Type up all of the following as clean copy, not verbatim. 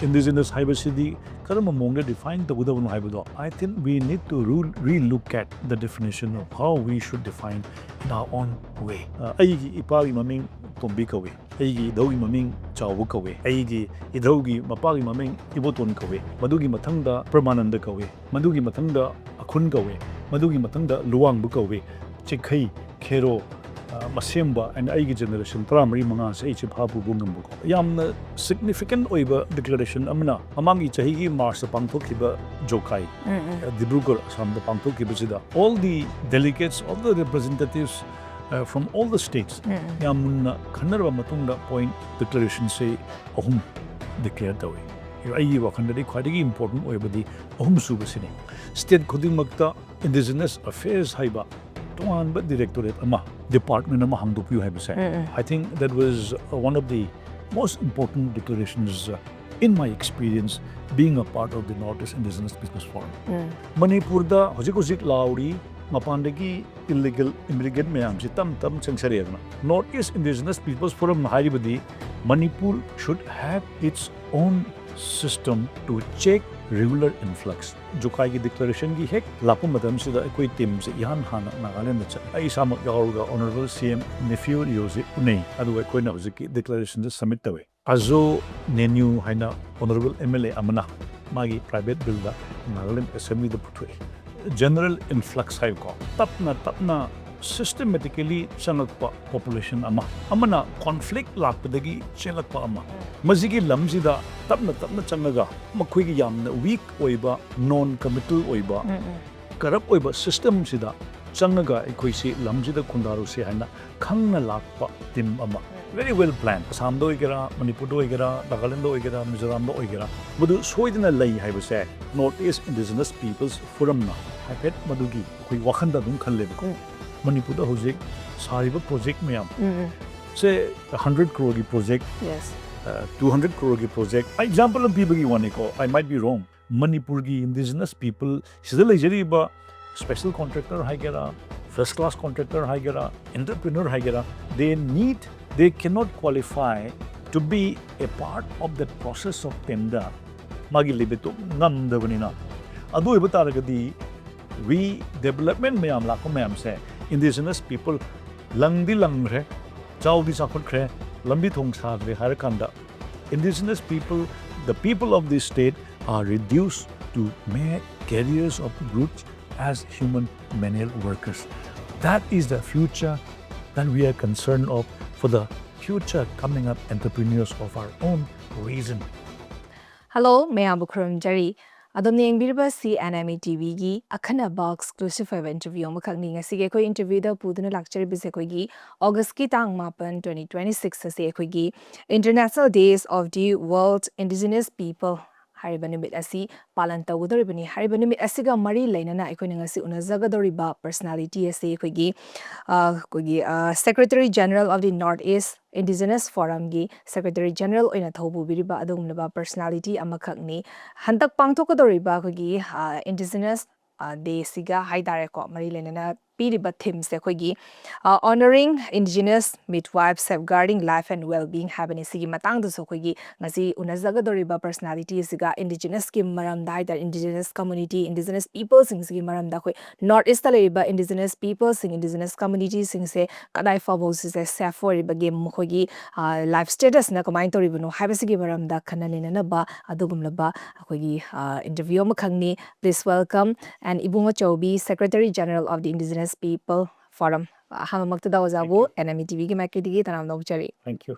indigenous haibasi karama mongda define the buddha haibudo. I think we need to re-look at the definition of how we should define in our own way. Aigi ipagi maming tombi kawe, aigi idaugi maming chawu kawe, aigi idaugi mapagi maming iboton kawe, madugi matangda permananda kawe, madugi matangda akhun kawe, madugi matangda luang bu kawe, chikai kero masemba and aigi generation primary manga sa ichi phabu bungam bu yamna significant oiba declaration amna amangi chahigi march pangthokhiba jokai Dibrugarh Assam the pangthokhiba sida all the delegates, all the representatives from all the states yamna khanarba matungda point declaration say ahum declare the way aigi wakhandadi khwadigi important oibadi ahum subasini state khudingmakta indigenous affairs haiba but directorate department I think that was one of the most important declarations in my experience being a part of the Northeast Indigenous Peoples Forum. Manipur da hojik lauri mapandagi illegal immigrant mayam si tam changsari Northeast Indigenous Peoples Forum haribadi Manipur should have its own system to check regular influx. Jokai ki declaration ki hek lapu madam sida koi team se ihan hana Nagaland cha ai samak yaurga honorable CM nephew yosi unei adu koi na hojiki declaration se submit tawe azo nenu haina honorable MLA amana magi private bill da Nagaland assembly da putwe general influx hai ko tapna systematically chanakpa population amana conflict lakpadagi chelakpa ama mazigi lamsida tapna changaga makhoi yamna weak oiba non committal oiba corrupt oiba system sida changaga ekoi si lamsida khundaru se hana khangna lakpa tim ama very well planned Assam do igera Manipur do igera Nagaland do igera Mizoram do igera mudu soidina lai haibase Northeast Indigenous Peoples Forum na haipet madugi koi wakhanda dum khanleba Manipur da hojik sariba project mayam say 100 crore ki project yes 200 crore ki project example of people ki one ko I might be wrong Manipur ki indigenous people sidalai jariba special contractor haigera first class contractor haigera entrepreneur haigera they cannot qualify to be a part of the process of tender magi libetu ngamdabanina adu ibataragadi redevelopment mayam lakko mayam se indigenous people langdi langre chaudi sakhre lambi thong sagre harakanda indigenous people the people of this state are reduced to mere carriers of goods as human manual workers. That is the future that we are concerned of for the future coming up entrepreneurs of our own reason. Hello, Maibam Jerry. Adom nengbirba si NME TV gi akhanaba exclusive interview amakhangni ngasi ge interview da puduna lecture bise koi gi August ki tang mapan 2026 ase koi gi International Days of the World Indigenous People Haribani asi palan tawudoribani haribani asiga mari lainana aikoi ngasi unazagadoriba personality ase koi gi Secretary General of the Northeast Indigenous Forum gi Secretary General oina thobu biriba adumnaba personality amakhakni hantak pangthokadoriba kogi Indigenous Day siga haidare ko mari lenana piriba theme se kogi honoring indigenous midwives safeguarding life and well-being habani sigi matang du so kogi ngasi unazagadoriba personality siga indigenous ki maram dai da indigenous community indigenous people sing sigi maram da koi Northeast leriba indigenous people sing indigenous community sing se kadai fabo se safe for ba game mokogi life status na kamai toribano habasigi maram da khanani na ba adugumlaba kogi interview makhangni please welcome and Ibungochoubi Secretary General of the Indigenous People Forum. Hamamakta dawazabu NME TV ki makidigi tanam nokchari. Thank you.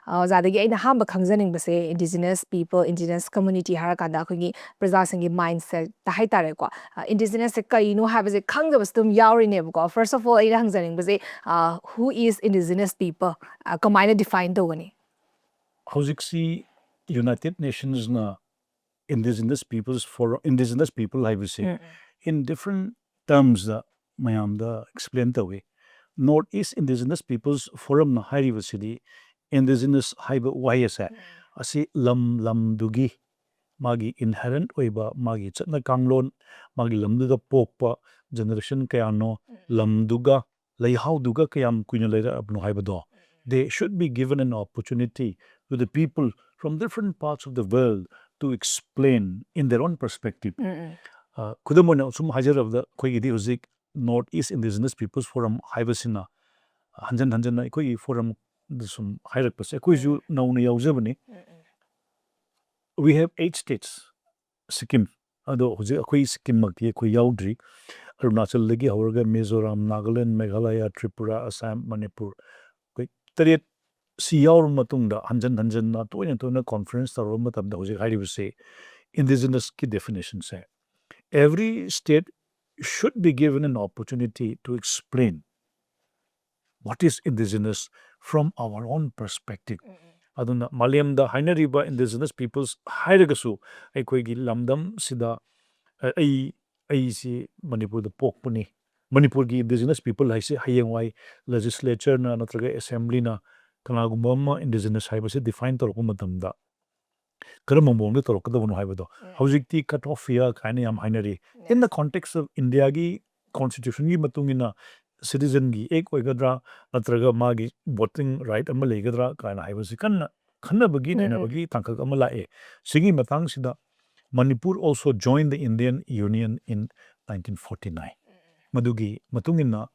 Zadagi aina hamba khangjaning base indigenous people indigenous community harakada khogi prajasingi mindset ta haitare ko indigenous se kaino habase khangjabastum yaurine ko first of all aina hangjaning base who is indigenous people kamina define dogani Hojiksi United Nations na indigenous people I will say in different terms the mayam da explain the way Northeast Indigenous Peoples Forum na hariba sidi indigenous haiba wayasa asi lam dugi magi inherent oiba magi chatna kanglon magi lamduga pokpa generation kayano lamduga laihauduga kayam kuina leira abno haiba do they should be given an opportunity to the people from different parts of the world to explain in their own perspective. Kudamona sum hajar of the Koyidi Uzik Northeast Indigenous Peoples Forum Haibasina Hanjan Hanjana Koyi Forum the sum Hierapus Equizu Nauni Yauzabani. We have 8 states. Sikkim, ado Huzi Akui Sikkim Makti Kui Yaudri, Arunachal Legi Hawarga, Mizoram, Nagaland, Meghalaya, Tripura, Assam, Manipur. Tariet Siyaur Matunda, Hanjan Hanjana, Toyana conference, the Romatam, the Huzi Hadi will say, indigenous key definition say. Every state should be given an opportunity to explain what is indigenous from our own perspective. Aduna Maliam the Hainariba indigenous peoples Hairagasu, Equigi Lamdam Sida si Manipur the Pokpuni. Manipur gi indigenous people I say Hayangwai legislature na natraga assembly na Kanagumama indigenous haibasi define Torkumatamda. Karamamong the Torkadavano Haibado. Haujikti cut off here Kainam Hainari. In the context of India gi constitution gi matungina citizen gi ek oigadra natraga magi voting right amalegadra kaina haibasi kan Kanabagi Nabagi Tankak Amalae. Sigi Matang Sida Manipur also joined the Indian Union in 1949. Madugi Matungina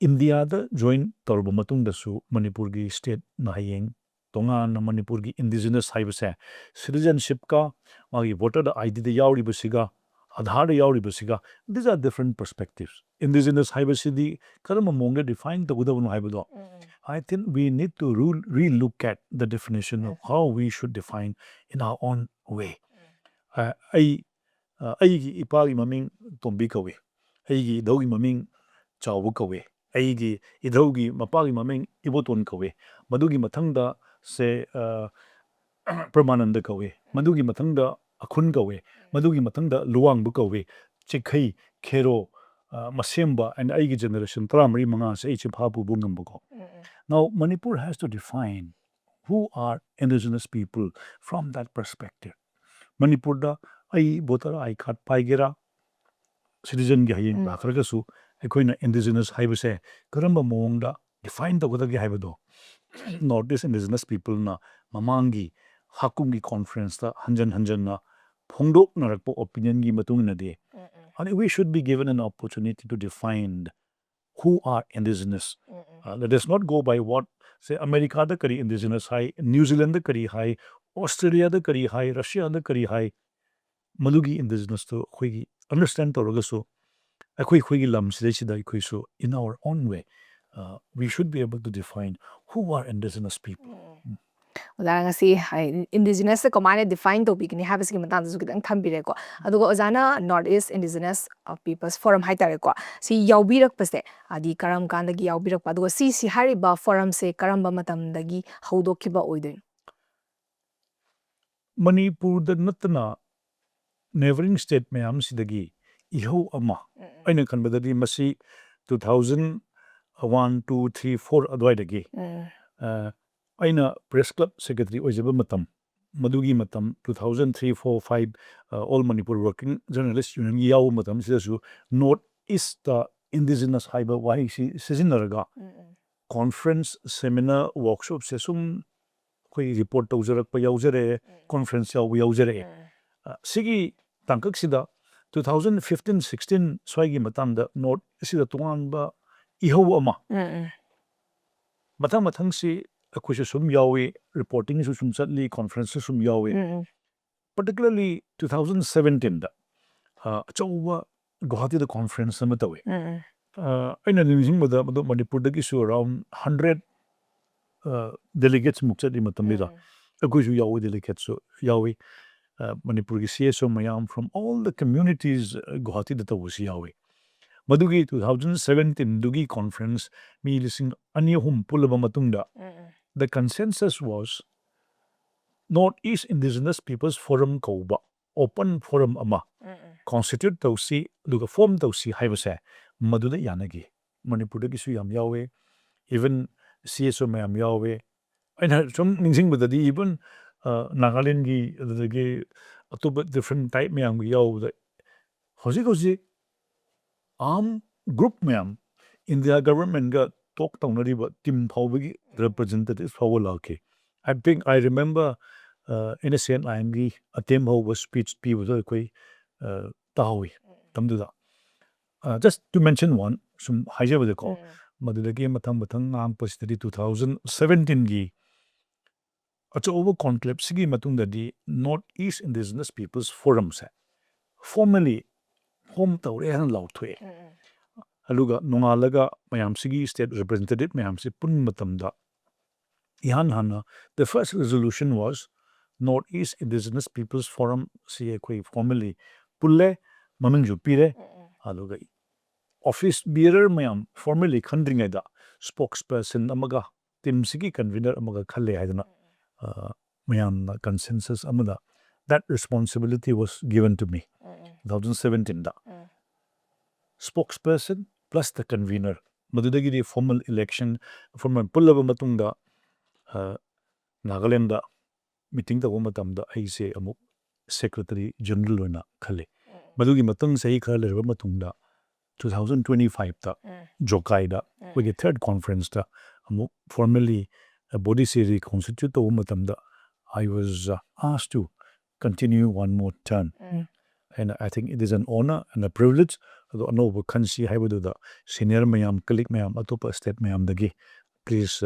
India the joined Torbo Matundasu Manipurgi state Nahayeng Tongan Manipurgi indigenous haibase citizenship ka magi voter ID the Yauri Basiga Adhar Yauri Basiga. These are different perspectives. Indigenous haibase di Karamamonga defined the Buddha Haibado. I think we need to re-look at the definition of how we should define in our own way. Aigi ipagi maming tombi kawe. Aigi dogi maming chawu kawe. Aigi idaugi mapagi maming iboton kawe. Madugi matangda se pramananda kawe. Madugi matangda akun kawe. Madugi matangda luang bu kawe. Chikhay, kero, masemba, and aigi generation tramri mga sa ichipapu bungambuko. Now, Manipur has to define who are indigenous people from that perspective. Manipur da ai botara ai khat paigera citizen gi hayin bakragasu ekoina indigenous haibase karamba mongda define the godagi haibado. Northeast indigenous people na mamangi hakumgi conference ta hanjan na phongdok narakpo opinion gi matung na de. And we should be given an opportunity to define who are indigenous. Let us not go by what, say, America the kari indigenous high, New Zealand the kari high, Australia the kari high, Russia the kari high, Malugi indigenous to Huigi. Understand Torogaso, a quick Huigi lam Sideshida in our own way. We should be able to define who are indigenous people. Oza si indigenous komane define topic ni habis ki matang su kitang thambire ko adugo ozana Northeast Indigenous Peoples Forum haitare ko si yaubirak pase adi karam kanda gi yaubirak pa adugo si hariba forum se karamba matam dagi haudokiba oidoin Manipur the natna neighboring state mayam sidagi iho ama aina kanbadadi masi 2001 2 3 4 adwaidagi Aina Press Club Secretary Ojaba Matam, Madugi Matam, 2003, 4, 5, All Manipur Working Journalists Union Yao Matam, Sidasu, Northeast Indigenous Haiba Wahi Sizinaraga, Conference, Seminar, Workshop, Sesum, Koi report Tauzarak Payauzere, Conference Yaw Yauzere. Sigi Tankaksida, 2015, 16, Swagi Matam, the North Sida Tuanba, Iho Ama. Matam Matangsi. Akwai sum yawe reporting su sum sadly conferences sum yawe particularly 2017 da achawa Guwahati the conference sama tawe aina nising mada Manipur da gisu around 100 delegates mukchadi matamida akwai su yawe delegates so yawe Manipur gi CSO mayam from all the communities Guwahati da tawus yawe Madugi 2017 dugi conference mi lising aniyahum pulaba matungda the consensus was Northeast Indigenous Peoples Forum Kauba, open forum ama, constitute tausi, luga form tausi haibase, maduda yanagi, Manipuraki su yam yawe, even CSO mayam yawe, and some ningsing with the even Nagalingi, the two different type mayam yaw, the Hosikosi group mayam in their government got talk down but Tim Powigi representatives power lake. I think I remember in a sense I am a demo was speech people tawi tamduda. Just to mention one, some higher with the call. Madudagi matang ang postadi 2017 gi. Over conclave sigi matunda di Northeast Indigenous Peoples Forum se. Formally home tawre han law thwe. Aluga nongalaga mayam sigi state representative mayam si pun matamda. Ihan hana the first resolution was Northeast Indigenous Peoples Forum si formally pulle mamingju pire aluga office bearer mayam formally khandring da spokesperson amaga team sigi convener amaga khalle haidana mayam consensus amada that responsibility was given to me 2017 da spokesperson plus the convener madudagi formal election formal pullaba matungda Nagaland meeting the womatamda I say amuk secretary general na khale madugi matang sahi khale matungda 2025 ta Jokai da we get third conference da amuk formally a body series constitute womatamda I was asked to continue one more term and I think it is an honor and a privilege although no kansi haibadu da senior mayam colleague mayam atopa state mayam dagi please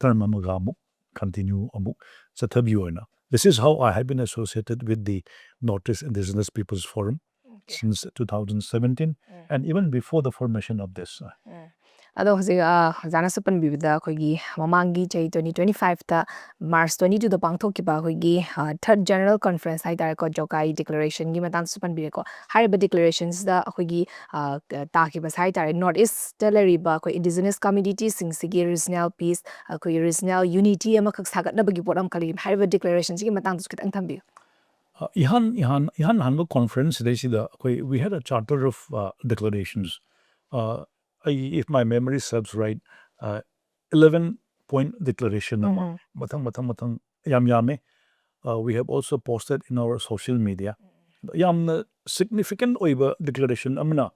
term amaga amuk continue amuk sathabiona. This is how I have been associated with the Northeast Indigenous Peoples Forum since 2017 and even before the formation of this. Ado hosig jana supan bibida khogi mamangi chai 2025 ta March 22 da pangthok ki ba khogi third general conference hai tar ko Jokai declaration gi matang supan bi ko hariba declarations da khogi ta ki ba sai tar North East Delary ba ko indigenous community sing sigi regional peace ko regional unity ama khak sagat na bagi poram kali hariba declarations gi matang dus kitang thambi Ihan hanbo conference we had a charter of declarations. If my memory serves right, 11-point declaration. Matang yam yame. We have also posted in our social media. Yam significant oiba declaration amna.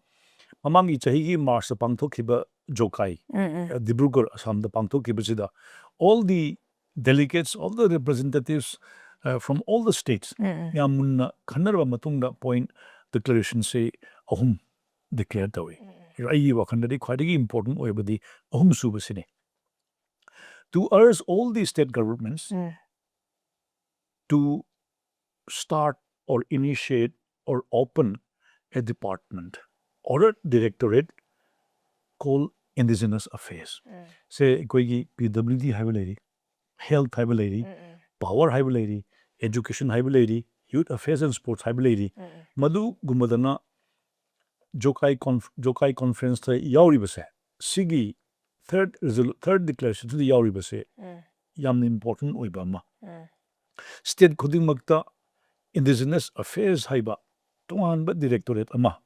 Mamangi chahi March the pangthok hiba Jokai. Dibrugarh Assam the pangthok hiba sida. All the delegates, all the representatives from all the states. Yamunna khanarwa matungda point declaration say ahum declared away. Ai wakandari quite important oibadi ahum subasine. To urge all the state governments to start or initiate or open a department or a directorate called Indigenous Affairs. Say koigi PWD have a lady, health have a lady, power have a lady, education have a lady, youth affairs and sports have a lady. Madu gumadana Jokai conference ta yauri base. Sigi third declaration to the yauri base. Yam important oibama. State khuding magta Indigenous Affairs haiba. Tuan but directorate ama.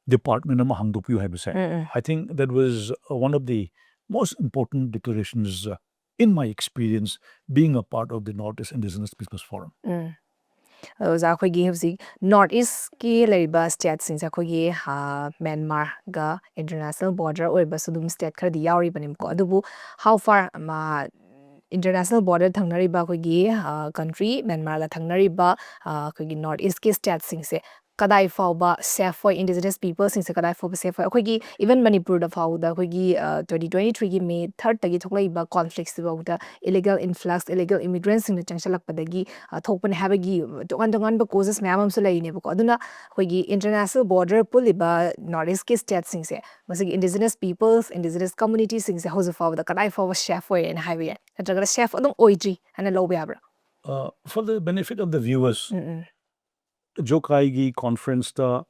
Department ama hangdupu hai base. I think that was one of the most important declarations in my experience being a part of the Northeast Indigenous Peoples Forum. Za khogi hobsi North East ki leiba state sing za khogi Myanmar ga international border oiba sudum state khadi yauri banim ko adubu how far ma international border thangnari ba khogi country Myanmar la thangnari ba khogi North East ki state sing se kadai fauba safe for indigenous people sing se kadai fauba safe for khogi even Manipur da fauda khogi 2023 gi May 3rd tagi thoklai ba conflicts ba uta illegal influx illegal immigrants sing na changsalak padagi thokpan habagi dongan ba causes myamam su lai ne ba ko aduna khogi international border puliba North East ki state sing se masigi indigenous peoples indigenous communities sing se hoza fauda kadai fauba safe for and highway natraga safe adong oidri ana lobe abra for the benefit of the viewers Jokai gi conference ta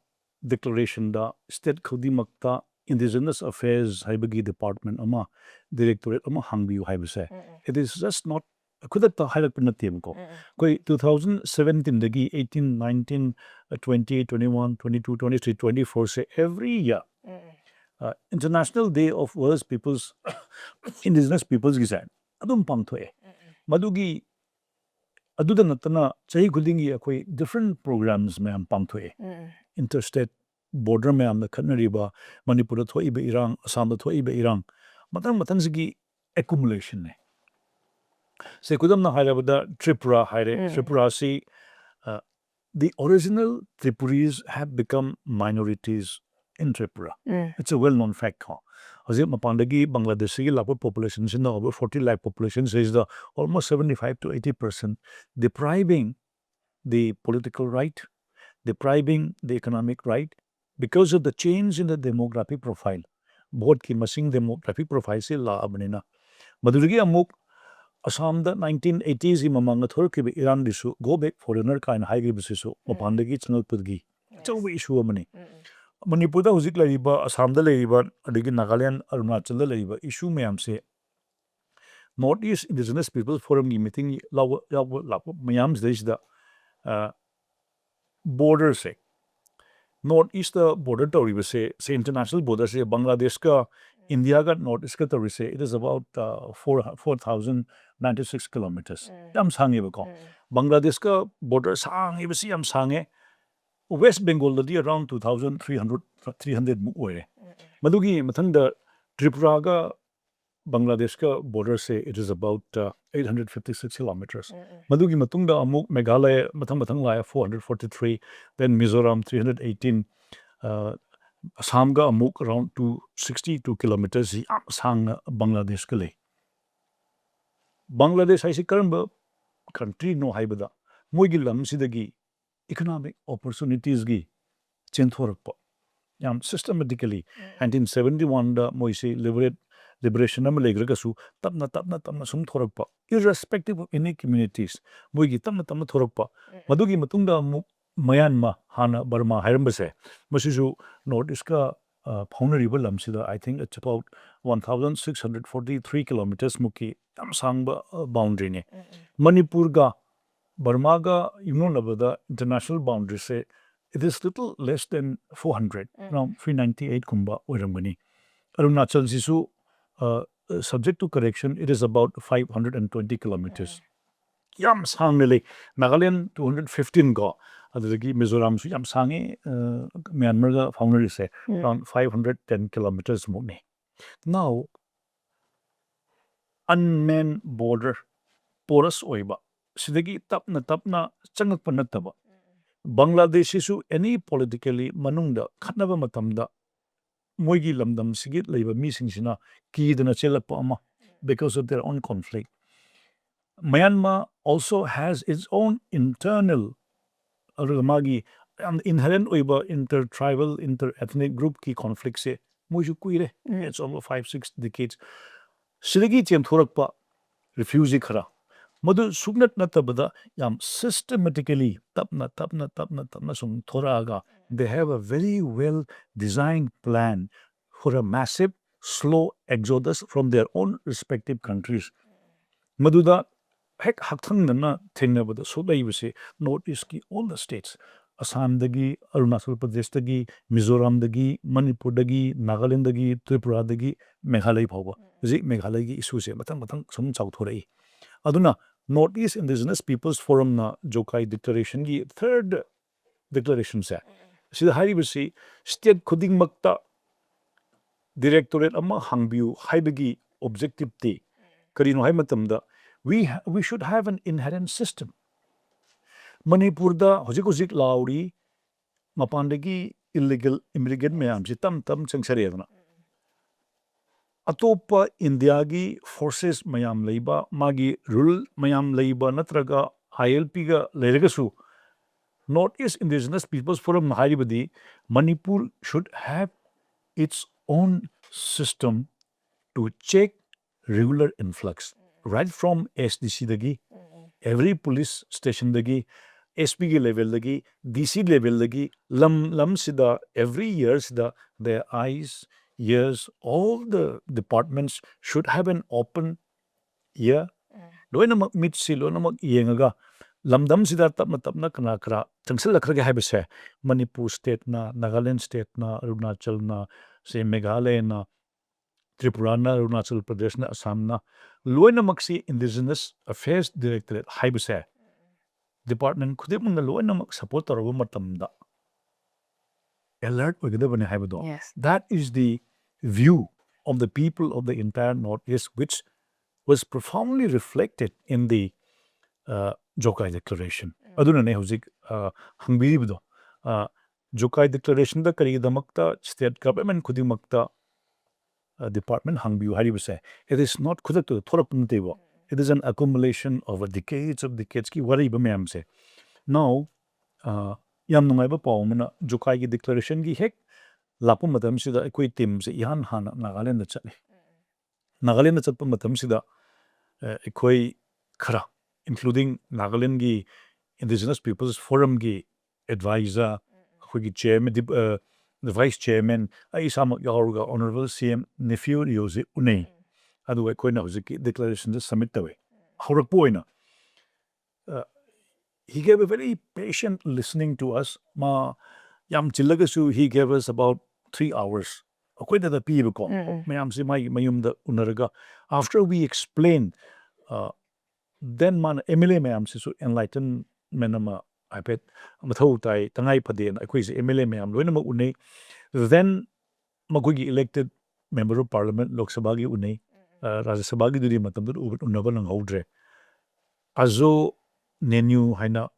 declaration da state khudi makta Indigenous Affairs haibagi department ama directorate ama hangbiu haibase. It is just not khudatta hairak pinatim ko. Koi 2017 dagi 18 19 20 21 22 23 24 say every year International Day of World's Peoples Indigenous Peoples gi sa adum pangthoe. Madugi aduda natana chahi khudingi akoi different programs mayam pangthoe. Interstate border mayam da khatnariba Manipur da thoi be irang Assam da thoi be irang matang sigi accumulation ne Se kudam na haire bada Tripura haire. Tripura si the original Tripuris have become minorities in Tripura. It's a well-known fact. Hazir mapandagi Bangladeshi lakpa population in the over 40 lakh population is the almost 75 to 80%, depriving the political right, depriving the economic right because of the change in the demographic profile. Both ki masing demographic profile se la abanina. Madurigi amuk Assam the 1980s mamanga thorkibi Iran disu go back foreigner kind high gibisisu mapandagi channel pudgi. So issue amani. Manipur da huzik laiba Assam da laiba adigi Nagaland Arunachal da laiba issue mayam se Northeast Indigenous People Forum gi meeting lawa mayam is the border se Northeast border tori say international border se Bangladesh ka India ka Northeast ka tori se it is about 4,096 kilometers. Yam sangi ba ko. Bangladesh ka border sangi ba si yam sangi. West Bengal da di around 2,300 mu oire. Madugi mathang da Tripura ka Bangladesh ka border say it is about 856 kilometers. Madugi matung da amuk Meghalaya matang laya 443, then Mizoram 318, Assam ga amuk around 262 kilometers. Yam sang Bangladesh ka le. Bangladesh ay si karamba country no haibada. Moigi lam sidagi economic opportunities gi chenthorpa. Yam systematically 1971 da moisi liberation am legragasu tapna sum thorakpa irrespective of any communities moigi tapna thorakpa madugi matungda Myanmar hana Burma hairambase masisu northeast ka faunariba lamsida I think it's about 1,643 kilometers muki yam sangba boundary ne Manipur ga Burma ga labada international boundary se it is little less than 400 around 398 kumba oirambani Arunachal sisu subject to correction, it is about 520 kilometers. Yam sangnele Nagaland 215 go. Adagi Mizoram su yam sangi Myanmar ga foundry se around 510 kilometers mone. Now unmanned border porous oiba. Sidagi tapna changak panataba. Bangladesh su any politically manungda khatnaba matamda Moigi lamdam sigit labor missing sina key the Nachela because of their own conflict. Myanmar also has its own internal Ramagi and inherent over inter-tribal, inter-ethnic group key conflicts. It's over 5-6 decades. Siligi Tiam Thurakpa refusing Kara. Mother Sugnat Natabada Yam systematically tapna sum Thoraga. They have a very well designed plan for a massive, slow exodus from their own respective countries. Maduda Hek Haktang Nana Tenabada Sodai Northeast ki all the states. Assam dagi, Arunachal Pradesh dagi, Mizoram dagi, Manipur dagi, Nagaland dagi, Tripura dagi, Meghalaya Pava. Zik Meghalaya gi issue se matang sum Chauthorei. Aduna Northeast Indigenous Peoples Forum na Jokai Declaration gi third declaration se. Sida haribasi state khuding makta directorate ama hangbiu haibagi objective te karino hai matamda we should have an inherent system. Manipur da hojik lauri mapandagi illegal immigrant mayam si tam changsareyadna. Atopa India gi forces mayam leiba magi rule mayam leiba natraga ILP ga leregasu Northeast Indigenous Peoples Forum Haribadi Manipur should have its own system to check regular influx right from SDC dagi every police station dagi SPG level dagi DC level dagi lam sida every year sida their eyes ears, all the departments should have an open ear. Loinamak mitsi, loinamak yengaga. Lamdam sida tapna kanakra. Changsal lakrage haibase. Manipur state na, Nagaland state na, Arunachal na, say Meghalaya na, Tripura na, Arunachal Pradesh na, Assam na. Loinamak si Indigenous Affairs Directorate haibase. Department kudimang na loinamak support tarawa matamda. Alert wagidabane haibado. Yes. That is the view of the people of the entire Northeast, which was profoundly reflected in the Jokai Declaration. Adunane hojik hangbiribdo Jokai Declaration da karidamakta state government khudimakta department hangbiu haribase. It is not khudakto thorapntebo. It is an accumulation over decades of decades ki wariba mayamse. Now yam nungaiba pawmana Jokai gi Declaration gi hek lapu matam sida ekoi team se ihan hana Nagaland chale. Nagaland chatpa matam sida ekoi khara including Nagaland gi Indigenous Peoples Forum gi advisor khoi chairman the vice chairman ai sama yaruga honorable CM nephew yoze unei adu ekoi na hojiki declaration the summit tawe horak poina he gave a very patient listening to us ma yam chillagasu he gave us about 3 hours akoi da pibe ko mayam si mai mayum da unaraga after we explained then man MLA mayam si so enlightenment ama I bet mathau tai tangai phaden akoi se MLA mayam loina ma unei then magogi elected member of parliament Lok Sabha gi unei Rajya Sabha gi duri matam dur unaba nang haudre azo nenu haina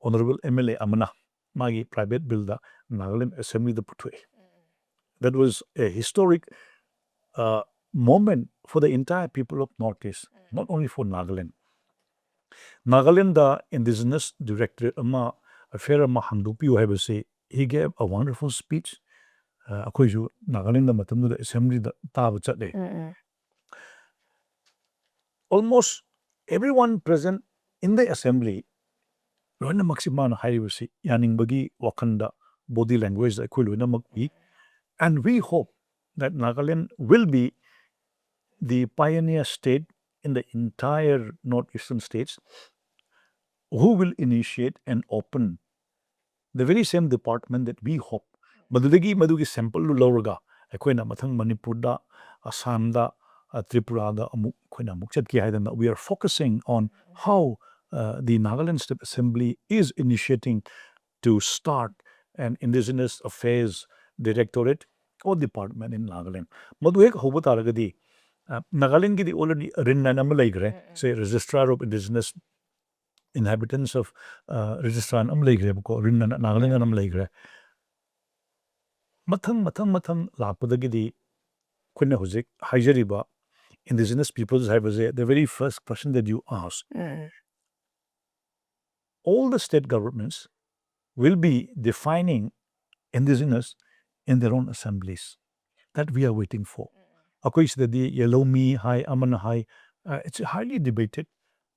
honorable MLA amana magi private bill da Nagaland assembly da putwe. That was a historic moment for the entire people of Northeast, not only for Nagaland. Nagaland da Indigenous Director ama affair ama hangdupi haibase he gave a wonderful speech. Akoi ju Nagaland da matam da assembly da tabu chatle. Almost everyone present in the assembly loina maximana haibase yaning bagi wakanda body language da ekoi loina makbi. And we hope that Nagaland will be the pioneer state in the entire northeastern states who will initiate and open the very same department that we hope. Madugi sample loraga ekoi mathang Manipur da Assam da Tripura da amuk koi na mukchat ki haidan we are focusing on how the Nagaland State Assembly is initiating to start an Indigenous Affairs Directorate or department in Nagaland. Madu ek hobo taragadi Nagaland ki already rinna nam laigre say Registrar of Indigenous Inhabitants of Registrar am laigre ko rinna Nagaland nam laigre mathang lapadagidi kunna hojik haijariba Indigenous peoples have the very first question that you ask. All the state governments will be defining Indigenous in their own assemblies. That we are waiting for. Akoi sidadi yellow me high amana high. It's highly debated.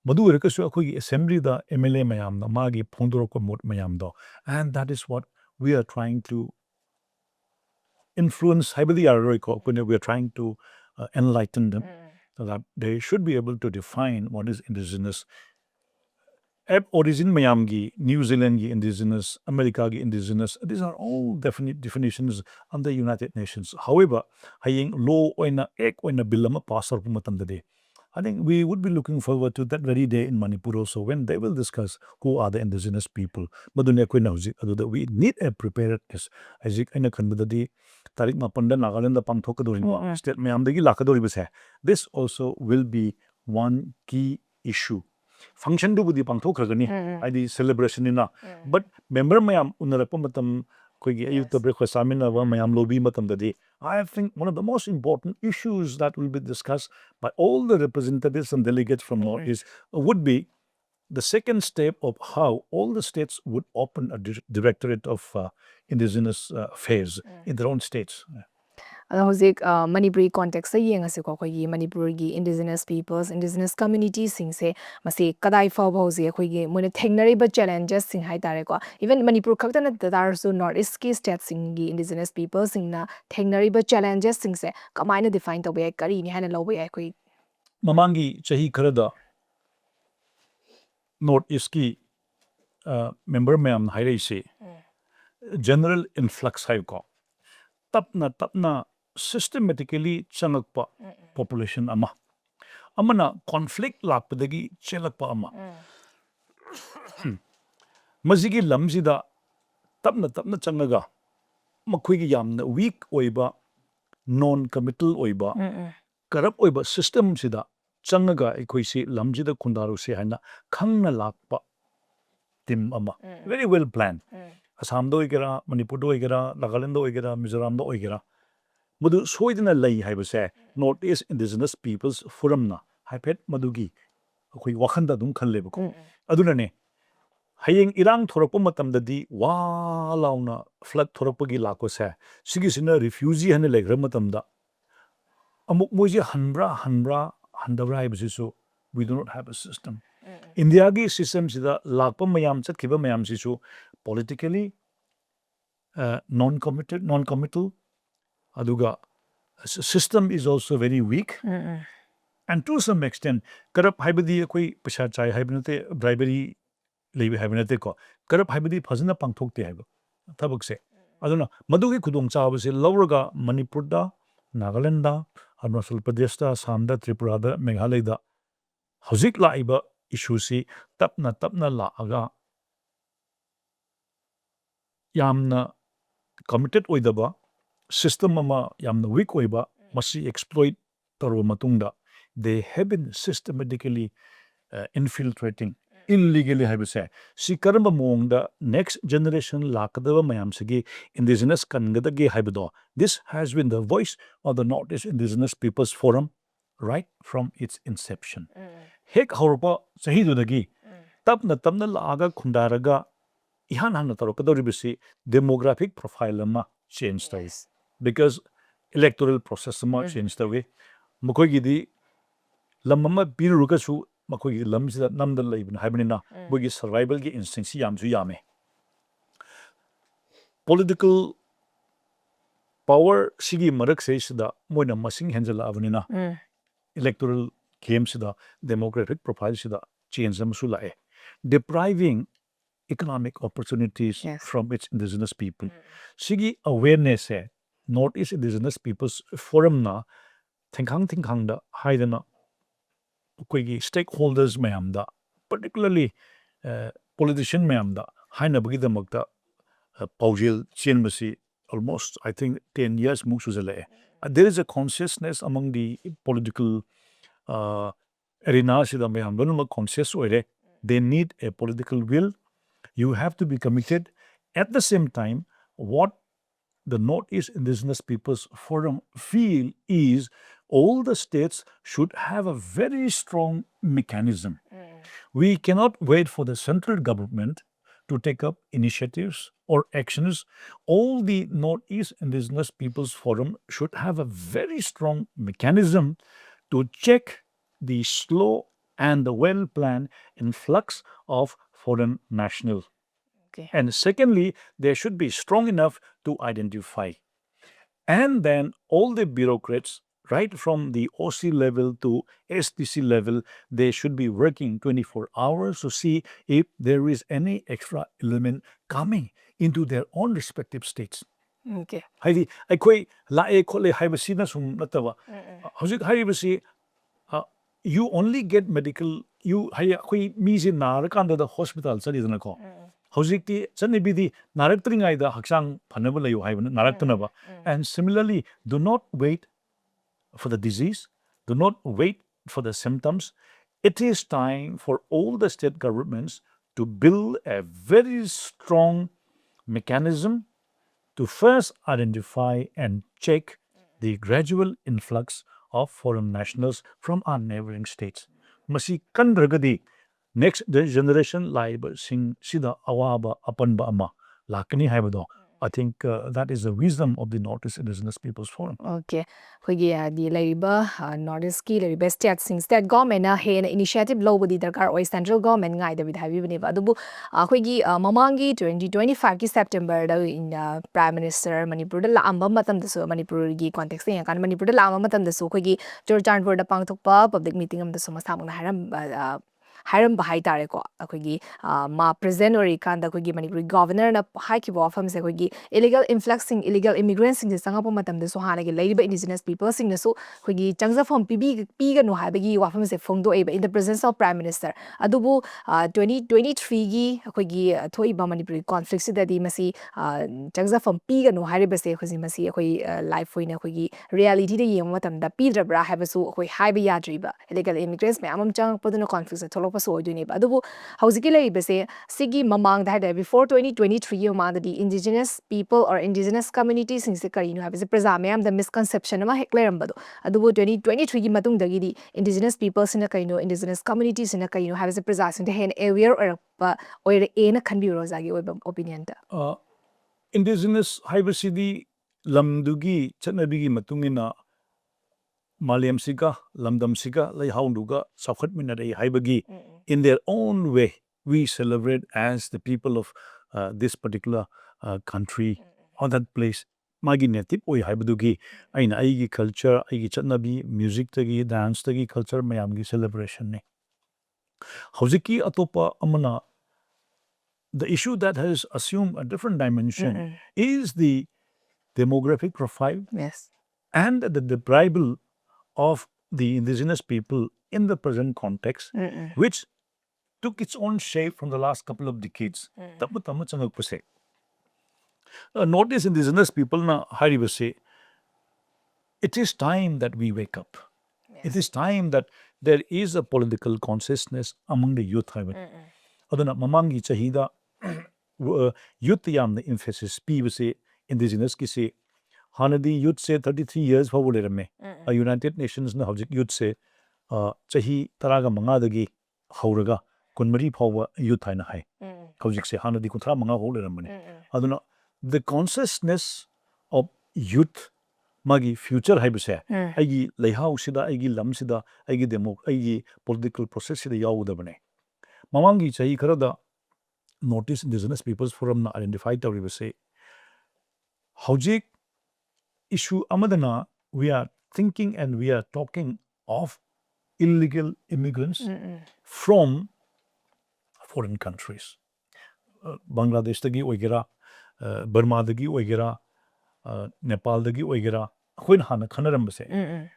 Madu rekasu akoi assembly da MLA mayam da magi pondoro ko mot mayam da. And that is what we are trying to influence. We are trying to enlighten them so that they should be able to define what is Indigenous. Origin mayamgi, New Zealand gi Indigenous, America gi Indigenous. These are all definite definitions under the United Nations. However, haying law oina ek oina billama pasar pumatandade. I think we would be looking forward to that very day in Manipur also when they will discuss who are the Indigenous people. Madunya koi nauji that we need a preparedness. Azik aina kanbadadi tarik mapanda Nagaland da pangthokadori state mayamdagi lakadori base. This also will be one key issue. Function do budi pangthokragani id celebration ina but member mayam unarapa matam koigi ayuta breakfast samina wa mayam lobby matam dadi I think one of the most important issues that will be discussed by all the representatives and delegates from Northeast would be the second step of how all the states would open a directorate of Indigenous affairs in their own states. Hojik Manipuri context sa yengase ko khoi Manipur gi Indigenous peoples Indigenous communities sing se masi kadai fa ba hoji khoi gi mone thengnari ba challenges sing hai tare ko even Manipur khakta na dar so northeast ki state sing gi Indigenous peoples sing na thengnari ba challenges sing se kamaina define to be kari ni hana lobe ai khoi mamangi chahi kharada northeast ki member mayam hairei se general influx hai ko tapna systematically changakpa population amana conflict lakpadagi chelakpa ama mazigi lamsida tapna changaga makhoi yamna weak oiba non committal oiba corrupt oiba system sida changaga equisi lamjida kundaru se hana khangna lakpa team ama very well planned. Assam do igera, Manipur do igera, Nagaland do igera, Mizoram do igera. Madu soidina lay haibase Northeast Indigenous Peoples Forum na haipet madugi akoi wakhanda dum khalle bako. Adunane hayeng irang thorakpa matamdadi wa launa flood thorakpagi lako se sigisina refugee hane legra matamda amuk moji hanbra handabra haibasisu we do not have a system. India gi system sida lakpa mayam chatkiba mayam sisu politically non-committal aduga system is also very weak and to some extent corrupt haibadi akoi pasha chai haibnate bribery leibe haibnate ko corrupt haibadi phajna pangthokte haiba thabak se aduna madugi khudong chawa se lawraga Manipur da Nagaland da Arunachal Pradesh da Assam da Tripura da Meghalaya da hojik laiba issue si tapna la aga yamna committed oidaba system ama yamna weak oiba masi exploit tarwa matungda they have been systematically infiltrating illegally haibase si karamba mongda next generation lakadaba mayam sigi indigenous kangada ge haibado this has been the voice of the Northeast Indigenous Peoples Forum right from its inception hek horpa sahi dudagi tapna laaga khundaraga ihan hanna tarokadoribisi demographic profile ama change tai because electoral process ama change tawi makoi gidi lamama biruka su makoi lamsida namda laibna haibnina bogi survival gi instinct si yamsu yame political power sigi marak se sida moina masing henjala avnina electoral game sida demographic profile sida change amsu lae depriving economic opportunities from its indigenous people sigi awareness hai Northeast Indigenous Peoples Forum na thingkhang da haidana koigi stakeholders mayam da particularly politician mayam da haina bagi da makta paujil chenmasi almost I think 10 years muksu zale there is a consciousness among the political arena sida mayam donuma conscious oire they need a political will you have to be committed at the same time what the Northeast Indigenous Peoples Forum feel is all the states should have a very strong mechanism. We cannot wait for the central government to take up initiatives or actions. All the Northeast Indigenous Peoples Forum should have a very strong mechanism to check the slow and the well-planned influx of foreign nationals. And secondly, they should be strong enough to identify. And then all the bureaucrats, right from the OC level to STC level, they should be working 24 hours to see if there is any extra element coming into their own respective states. Okay. Haidi, aikoi lae khole haibasi na sum natawa. Hojik haibasi you only get medical you koi misi narakanda the hospital sadi dana ko. Hojikti chanibidi naraktringai da haksang phanaba layu haibana naraktanaba. And similarly, do not wait for the disease, do not wait for the symptoms. It is time for all the state governments to build a very strong mechanism to first identify and check the gradual influx of foreign nationals from our neighboring states. Masi kandragadi next generation laiba sing sida awaba apanba ama lakani haibado. I think that is the wisdom of the Northeast Indigenous Peoples Forum. Okay. Hoigi di laiba Northeast ki laiba state sing state government na hen initiative low budi darkar oi central government ngai da bidhabi bani ba adubu hoigi mamangi 2025 ki September da in Prime Minister Manipur da laamba matam da so Manipur gi context ya kan Manipur da laamba matam da so hoigi Churchandpur da pangthokpa public meeting am da so masang na haram ꯍꯥꯏꯔꯝꯕ ꯍꯥꯏꯇꯥꯔꯦꯀꯣ ꯑꯩꯈꯣꯏꯒꯤ ꯃꯥ present ꯑꯣꯏꯔꯤꯀꯥꯟꯗ ꯑꯩꯈꯣꯏꯒꯤ ꯃꯅꯤꯄꯨꯔꯤ ꯒꯣꯚꯔꯅꯔꯅ ꯍꯥꯏꯈꯤꯕ ꯋꯥꯐꯝꯁꯦ ꯑꯩꯈꯣꯏꯒꯤ illegal ꯏꯟꯐ꯭ꯂꯛꯁꯤꯡ illegal ꯏꯃꯤꯒ꯭ꯔꯦꯟꯁꯤꯡꯁꯦ ꯆꯪꯉꯛꯄ ꯃꯇꯝꯗꯁꯨ ꯍꯥꯟꯅꯒꯤ ꯂꯩꯔꯤꯕ ꯏꯟꯗꯤꯖꯤꯅꯁ ꯄꯤꯄꯜꯁꯤꯡꯅꯁꯨ ꯑꯩꯈꯣꯏꯒꯤ ꯆꯪꯖꯐꯝ ꯄꯤꯒꯅꯨ ꯍꯥꯏꯕꯒꯤ ꯋꯥꯐꯝꯁꯦ ꯐꯣꯡꯗꯣꯛꯑꯦꯕ ꯏꯟ ꯗ ꯄ꯭ꯔꯦꯖꯦꯟꯁ ꯑꯣꯐ ꯄ꯭ꯔꯥꯏꯝ ꯃꯤꯅꯤꯁꯇꯔ ꯑꯗꯨꯕꯨ 2023ꯒꯤ ꯑꯩꯈꯣꯏꯒꯤ ꯊꯣꯛꯏꯕ ꯃꯅꯤꯄꯨꯔꯤ ꯀꯣꯟꯐ꯭ꯂꯤꯛꯁꯤꯗꯗꯤ ꯃꯁꯤ ꯆꯪꯖꯐꯝ ꯄꯤꯒꯅꯨ ꯍꯥꯏꯔꯤꯕꯁꯦ ꯑꯩꯈꯣꯏ ꯃꯁꯤ ꯑꯩꯈꯣꯏ ꯂꯥꯏꯐ ꯑꯣꯏꯅ ꯑꯩꯈꯣꯏꯒꯤ ꯔꯤꯌꯦꯂꯤꯇꯤꯗ ꯌꯦꯡꯕ ꯃꯇꯝꯗ ꯄꯤꯗ꯭ꯔꯕ꯭ꯔꯥ ꯍꯥꯏꯕꯁꯨ ꯑꯩꯈꯣꯏ ꯍꯥꯏꯕ ꯌꯥꯗ꯭ꯔꯤꯕ ꯏꯂꯤꯒꯦꯜ ꯏꯃꯤꯒ꯭ꯔꯦꯟꯁ ꯃꯌꯥꯝ ꯑꯃ ꯆꯪꯉꯛꯄꯗꯨꯅ ꯀꯣꯟꯐ꯭ꯂꯤꯛꯁꯦ ꯊꯣꯛꯂꯛꯄꯁꯨ ꯑꯣꯏꯗꯣꯏꯅꯦꯕ ꯑꯗꯨꯕꯨ ꯍꯧꯖꯤꯛꯀꯤ ꯂꯩꯔꯤꯕꯁꯦ ꯁꯤꯒꯤ ꯃꯃꯥꯡꯗ ꯍꯥꯏꯇꯥꯔꯦ ꯕꯤꯐꯣꯔ 2023ꯒꯤ ꯃꯃꯥꯡꯗꯗꯤ ꯏꯟꯗꯤꯖꯤꯅꯁ ꯄꯤꯄꯜ ꯑꯣꯔ ꯏꯟꯗꯤꯖꯤꯅꯁ ꯀꯝꯃ꯭ꯌꯨꯅꯤꯇꯤꯁꯤꯡꯁꯦ ꯀꯔꯤꯅꯣ ꯍꯥꯏꯕꯁꯦ ประ ꯃꯌꯥꯝꯗ ꯃꯤꯁꯀꯟꯁꯦꯞꯁꯟ ꯑꯃ ꯍꯦꯛ ꯂꯩꯔꯝꯕꯗꯣ ꯑꯗꯨꯕꯨ 2023ꯒꯤ ꯃꯇꯨꯡꯗꯒꯤꯗꯤ ꯏꯟꯗꯤꯖꯤꯅꯁ ꯄꯤꯄꯜꯁꯤꯅ ꯀꯩꯅꯣ ꯏꯟꯗꯤꯖꯤꯅꯁ ꯀꯝꯃ꯭ꯌꯨꯅꯤꯇꯤꯁꯤꯅ ꯀꯩꯅꯣ ꯍꯥꯏꯕꯁꯦ ꯄ꯭ꯔꯖꯥꯁꯤꯡꯗ ꯍꯦꯟꯅ ꯑꯦꯋꯤꯌꯔ ꯑꯣꯏꯔꯛꯑꯦꯅ ꯈꯟꯕꯤꯔꯣ ꯑꯣꯖꯥꯒꯤ ꯑꯣꯏꯕ ꯑꯣꯄꯤꯅꯤꯌꯟꯗ Indigenous haibasi lamdugi chatnabigi matungina Maliam Siga, Lamdam Siga, Laihaunuga, Sakhat Minare Haibagi, in their own way, we celebrate as the people of this particular country or that place. Magi native oi haibadugi aina aigi culture, aigi chatnabi, music tagi, dance tagi, culture mayamgi celebration ne. Hauziki atopa amana, the issue that has assumed a different dimension is the demographic profile Yes. and the deprival of the indigenous people in the present context, which took its own shape from the last couple of decades. Notice indigenous people na haribase, it is time that we wake up. It is time that there is a political consciousness among the youth. Aduna mamangi chahida youth yamna emphasis pibase indigenous kisi Hanadi youth say 33 years for Wulerame. A United Nations na Hojik youth say Chahi Taraga Mangadagi Hauraga Kunmari Power youth Haina Hai. Hojik say Hanadi Kutra Manga Wuleramani. Aduna the consciousness of youth Magi future Haibuse. Agi Leihau Sida, Agi Lam Sida, Agi Demo, Agi political process Sida Yaudabane. Mamangi Chahi Karada notice indigenous peoples forum na identified Tawibase. Hojik issue amadana, we are thinking and we are talking of illegal immigrants from foreign countries. Bangladesh dagi oigera, Burma dagi oigera, Nepal dagi oigera, akhoi hana khanarambase.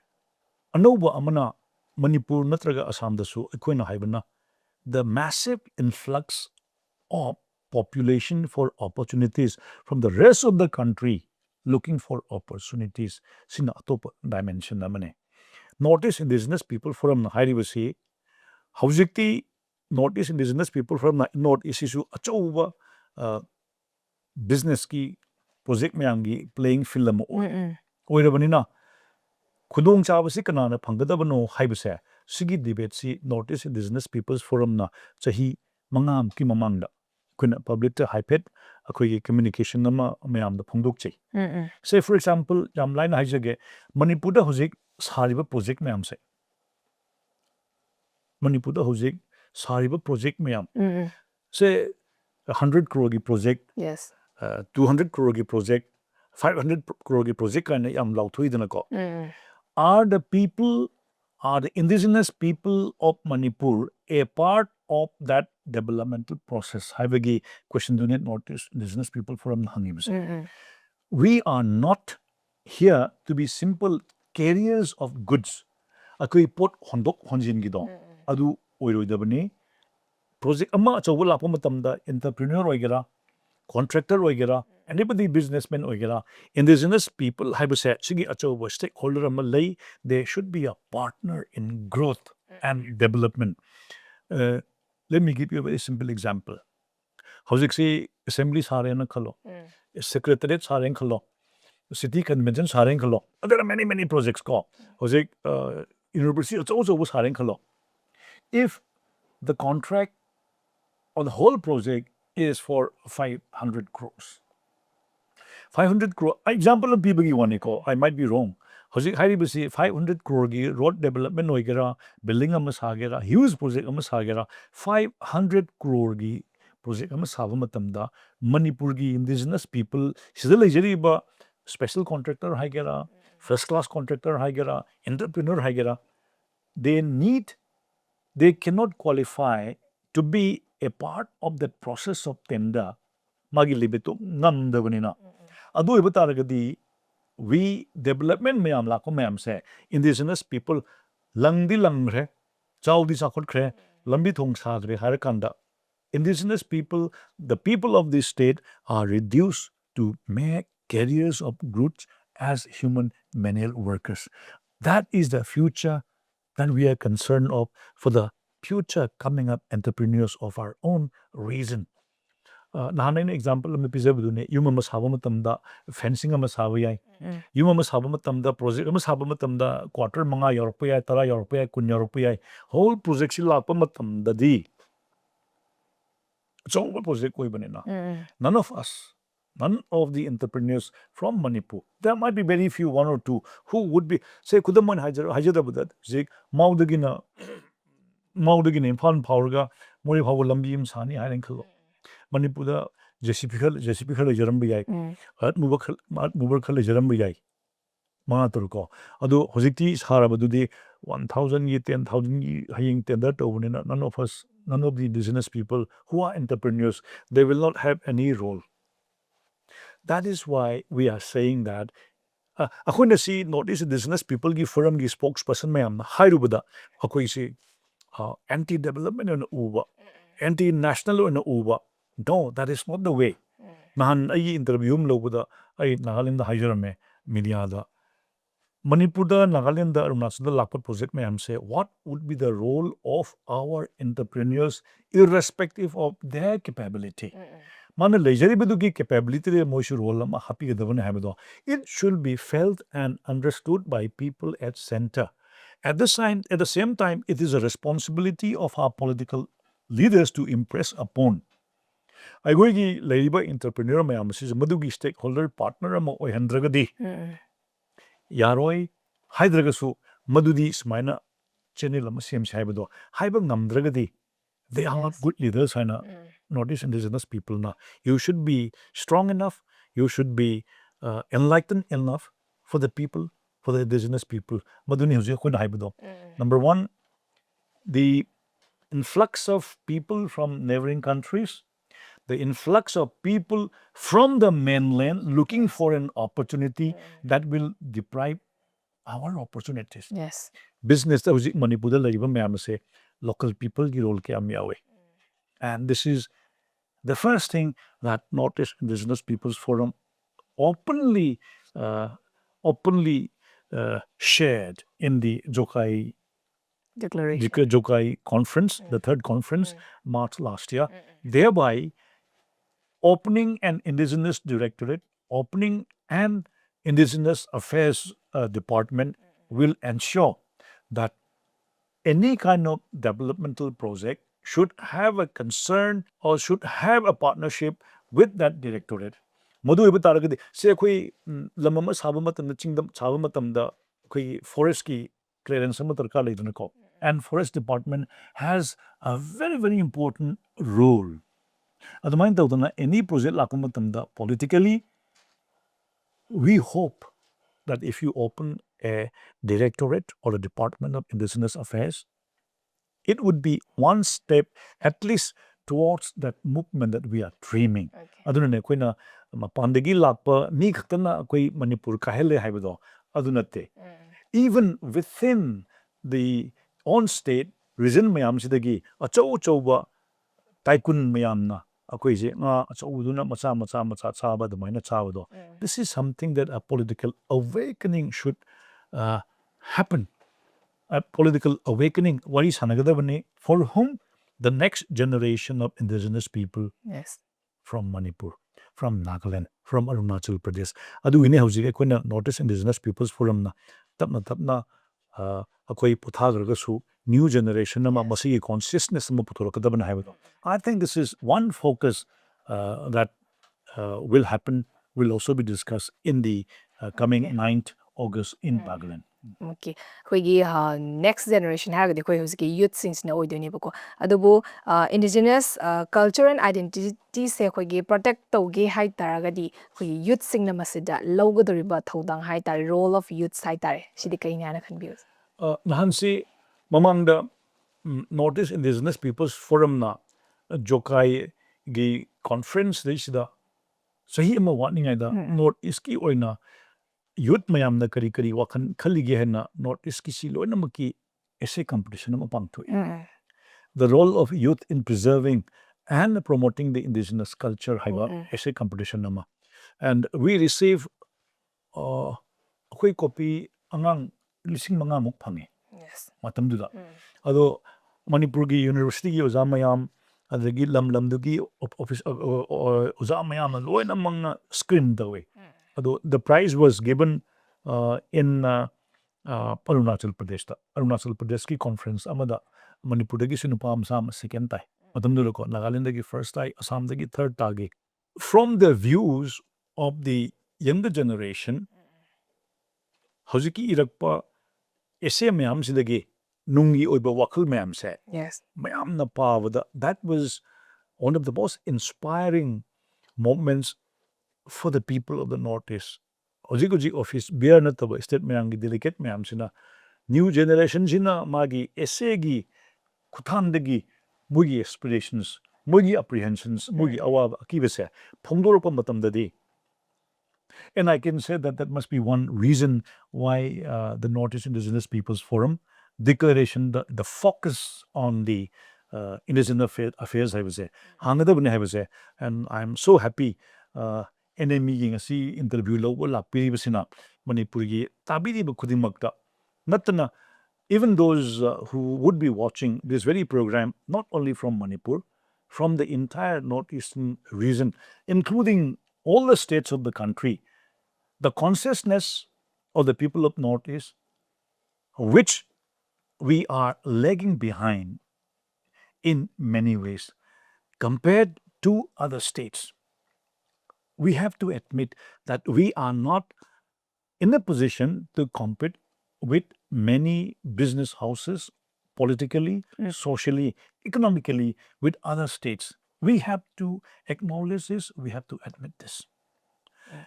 Anoba amana Manipur natraga Assam dasu akhoi na haibana the massive influx of population for opportunities from the rest of the country looking for opportunities sina atop dimension namane. Notice indigenous people from Hairibasi, Haujikti, notice indigenous people from North Isisu, Achova business ki project meangi playing film Oirabanina. Kudung Chavasi Kanana Pangadabano Haibase, Sigi debate si notice indigenous peoples forum na Chahi Mangam Kimamanda. Public to hyped a communication nama mayam the Pongdukchi. Say, for example, Jamline Hajage, Manipuda Hozik Sariba project mayam say. Manipuda Hozik Sariba project mayam. Say 100 crore project, Yes. 200 crore project, 500 crore project, and Yam Lautuidanako. Are the people, are the indigenous people of Manipur a part of that developmental process? Haibagi question do not notice indigenous people from Hangibs. We are not here to be simple carriers of goods. Akui pot hondok honjin gido. Adu oiroidabani. Project amma achawala matamda entrepreneur oigera, contractor oigera, anybody businessman oigera, indigenous people haibase sigi achawa stakeholder amalay, they should be a partner in growth and development. Let me give you a very simple example. Howzik si assembly sarena khalo, secretariat sareng khalo, city convention sareng khalo. There are many projects called Howzik university also was sareng khalo. If the contract or the whole project is for 500 crores. 500 crore, example of people you want to call, I might be wrong. Howzik Hairibasi 500 crore road development oigera, building a masagera, huge project a masagera, 500 crore project a masavamatamda, Manipurgi indigenous people, Sidalajariba, special contractor haigera, first class contractor haigera, entrepreneur haigera, they need they cannot qualify to be a part of that process of tender. Magi libeto ngam dabanina. Adu iba taragadi we development mayam lako mayam se indigenous people langdi langre chawdi sakot kre lambi thong sagre harakanda. Indigenous people, the people of this state are reduced to mere carriers of goods as human manual workers. That is the future that we are concerned of for the future coming up entrepreneurs of our own reason. Nahanay example may pizabudune yung mamasabamatamda fencing amasaway. Yung mamasabamatamda project amasabamatamda quarter mga Europea tara Europea kun Europea whole project sila pamatamda di. So what project ko ibanina? None of us, none of the entrepreneurs from Manipur, there might be very few, one or two, who would be, say, Kudaman Hyderabad, Zik, Maudagina, Impan Powerga, Mori Hawalambim Sani, Irenkalo, Manipuda, Jessica Jarambiai, Art Mover Kala Jarambiai, Manaturko. Although Hositi is Harabadudi, 1,000 ye, 10,000 ye, haying tender to none of us. None of the indigenous people who are entrepreneurs, they will not have any role. That is why we are saying that. Ako na si notice indigenous people gi forum gi spokesperson mayam na hairubada ako si anti-development na uba, anti-national na uba. No, that is not the way. Nahan ay interview mo buda ay Nagaland da hajarame media da. Manipur da Nagaland da Arunachal da lakpat project mayam say what would be the role of our entrepreneurs irrespective of their capability. Mana leisure bedugi capability de moishu role ma happy gadavane habado. It should be felt and understood by people at center. At the same time, it is a responsibility of our political leaders to impress upon. I go gi laiba entrepreneur mayam is madugi stakeholder partner mo oihandragadi. Yaroi Hydragasu Madudi Smaina Chenil Masim Saibado. Haibang Namdragadi. They are not good leaders, I know. Notice indigenous people now. You should be strong enough, you should be enlightened enough for the people, for the indigenous people. Maduni Haibado. Number one, the influx of people from neighboring countries, the influx of people from the mainland looking for an opportunity that will deprive our opportunities. Yes. Business that was Manipur mayam say local people gi role ke amyawe. And this is the first thing that Northeast Indigenous Peoples Forum openly shared in the Jokai Declaration. Jokai conference, the third conference, March last year, thereby opening an indigenous directorate, opening an indigenous affairs department will ensure that any kind of developmental project should have a concern or should have a partnership with that directorate. Madu iba taragadi se koi lamama sabamatam chingdam sabamatam da koi forest ki clearance amatarka leidunako. And forest department has a very, very important role. Any project lakumatamda politically, we hope that if you open a directorate or a department of indigenous affairs, it would be one step at least towards that movement that we are dreaming. Adunane koina mapandagi lakpa mi khtana koi Manipur kahele haibado adunate. Even within the on state region mayam sidagi achau chauba taikun mayam na this is something that a political awakening should happen. A political awakening for whom the next generation of indigenous people from Manipur, from Nagaland, from Arunachal Pradesh. Adu ine hauji ko na Northeast Indigenous Peoples Forum na tapna akoi puthagargasu new generation nama masigi consciousness ma puthorokadabana haibado. I think this is one focus that will happen, will also be discussed in the coming 9th August in Nagaland. Okay. Koigi next generation hagadi koi husiki youth since na oidoni bako. Adubu indigenous culture and identity se koigi protect togi hai taragadi koigi youth sing na masida logodoriba thodang hai tar role of youth hai tar. Shidi kai na khanbius. Nahansi mamangda Northeast Indigenous Peoples Forum na Jokai gi conference sida sahi ama watning da Northeast ki oina youth mayam na kari wakan khalige hena Northeast ki si loina maki essay competition ama pangthui. The role of youth in preserving and promoting the indigenous culture haiba essay competition nama. And we receive akhoi copy angang lising manga muk phangi. Yes. Matam duda. Ado Manipur gi university gi oza mayam adagi lam dugi office oza mayam loina manga screen dawe. Ado the prize was given in Arunachal Pradesh ta. Arunachal Pradesh ki conference amada Manipur dagi sinupa amsam second tai. Matam duda ko Nagaland dagi first tai, Assam dagi third tagi. From the views of the younger generation, hojiki irakpa essay mayam sidagi nungi oiba wakal mayam se. Yes. Mayam na pavada. That was one of the most inspiring moments for the people of the Northeast. Hojikuji office beer na tabo state mayam gi delicate mayam sina new generation sina magi essay gi kuthandagi mugi aspirations, mugi apprehensions, mugi awab akibase phongdorpa matamdadi. And I can say that that must be one reason why the Northeast Indigenous Peoples Forum declaration, the focus on the indigenous affairs, I would say. And I'm so happy NME si interview lo wala piribasina Manipuri tabidi bukudimagta. Natana, even those who would be watching this very program, not only from Manipur, from the entire northeastern region, including all the states of the country, the consciousness of the people of Northeast, which we are lagging behind in many ways compared to other states. We have to admit that we are not in a position to compete with many business houses politically, socially, economically with other states. We have to acknowledge this, we have to admit this.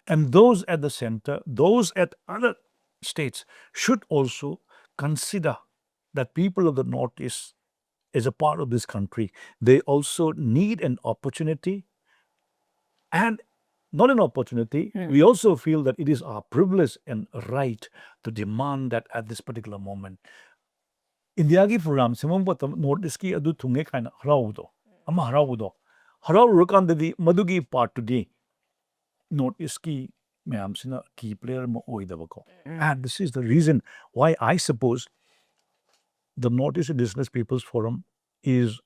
And those at the center, those at other states should also consider that people of the Northeast is a part of this country. They also need an opportunity, and not an opportunity, we also feel that it is our privilege and right to demand that at this particular moment. India ki program simam patam Northeast ki adu thunge kaina haraudo. Ama haraudo. Harau rukandadi madugi part today. Northeast ki mayam sina key player mo oidabako. And this is the reason why I suppose the Northeast Indigenous Peoples Forum is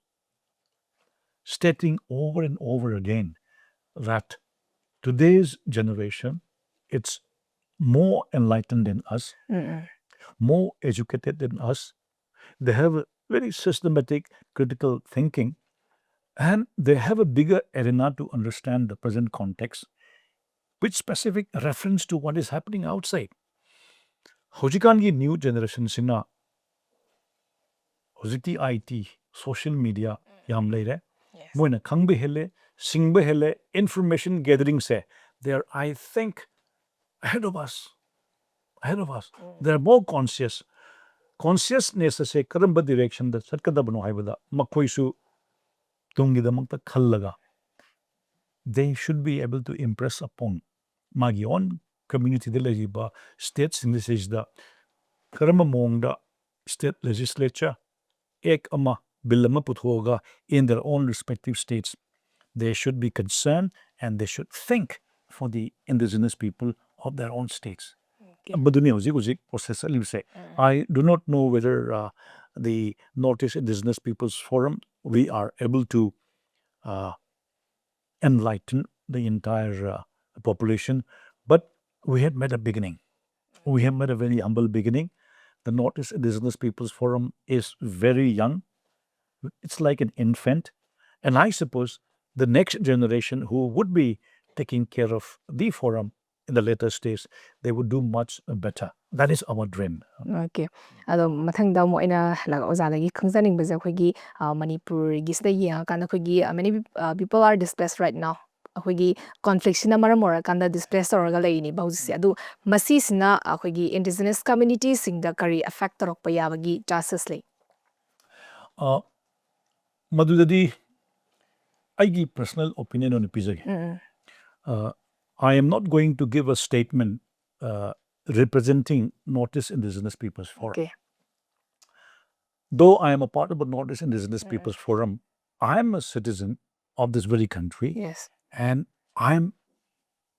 stating over and over again that today's generation, it's more enlightened than us, more educated than us. They have a very systematic critical thinking, and they have a bigger arena to understand the present context with specific reference to what is happening outside. Hojikangi new generation sina hojiti IT, social media yam leire. Moina khangbe hele, singbe hele, information gathering se. They are, I think, ahead of us. Ahead of us. They are more conscious. Consciousness se karamba direction da satkada bano haibada makhoisu tungidamakta khallaga. They should be able to impress upon magi own community de legiba states in this is the karamba mongda state legislature ek ama billama puthoga in their own respective states. They should be concerned and they should think for the indigenous people of their own states. I do not know whether the Northeast Indigenous Peoples Forum, we are able to enlighten the entire population, but we have made a beginning. We have made a very humble beginning. The Northeast Indigenous Peoples Forum is very young. It's like an infant. And I suppose the next generation who would be taking care of the forum in the later stage, they would do much better. That is our dream. Okay. Ado mathangda mo ina laga ozadagi khangzaning baza khogi Manipur gi sida yang kana khogi many people are displaced right now. Khogi conflict sina maramora kanda displaced oraga leini bausi adu masi sina khogi indigenous communities sing da kari affect torok pa yabagi chances le. Madudadi, I give personal opinion on the I am not going to give a statement representing Northeast Indigenous Peoples Forum. Okay. Though I am a part of the Northeast Indigenous Peoples Forum, I am a citizen of this very country. Yes. And I am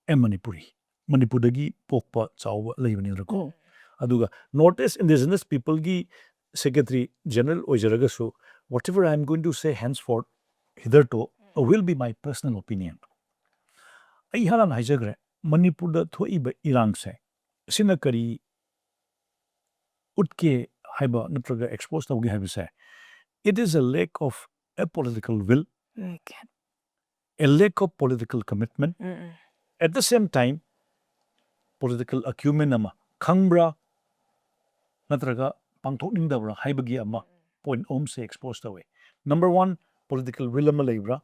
a Manipuri. Manipurdagi pokpa chawa leibani. Aduga Northeast Indigenous People gi Secretary General Ojaragasu, whatever I am going to say henceforth, hitherto, will be my personal opinion. I halan haijagre Manipurda thoiba irangse sina kari utke haiba natraga expose tawgi haibase. It is a lack of a political will, Okay. a lack of political commitment. At the same time, political acumen ama khangbra natraga pangthokningdabra haibagi ama point se exposed away. Number one, political will ama leibra.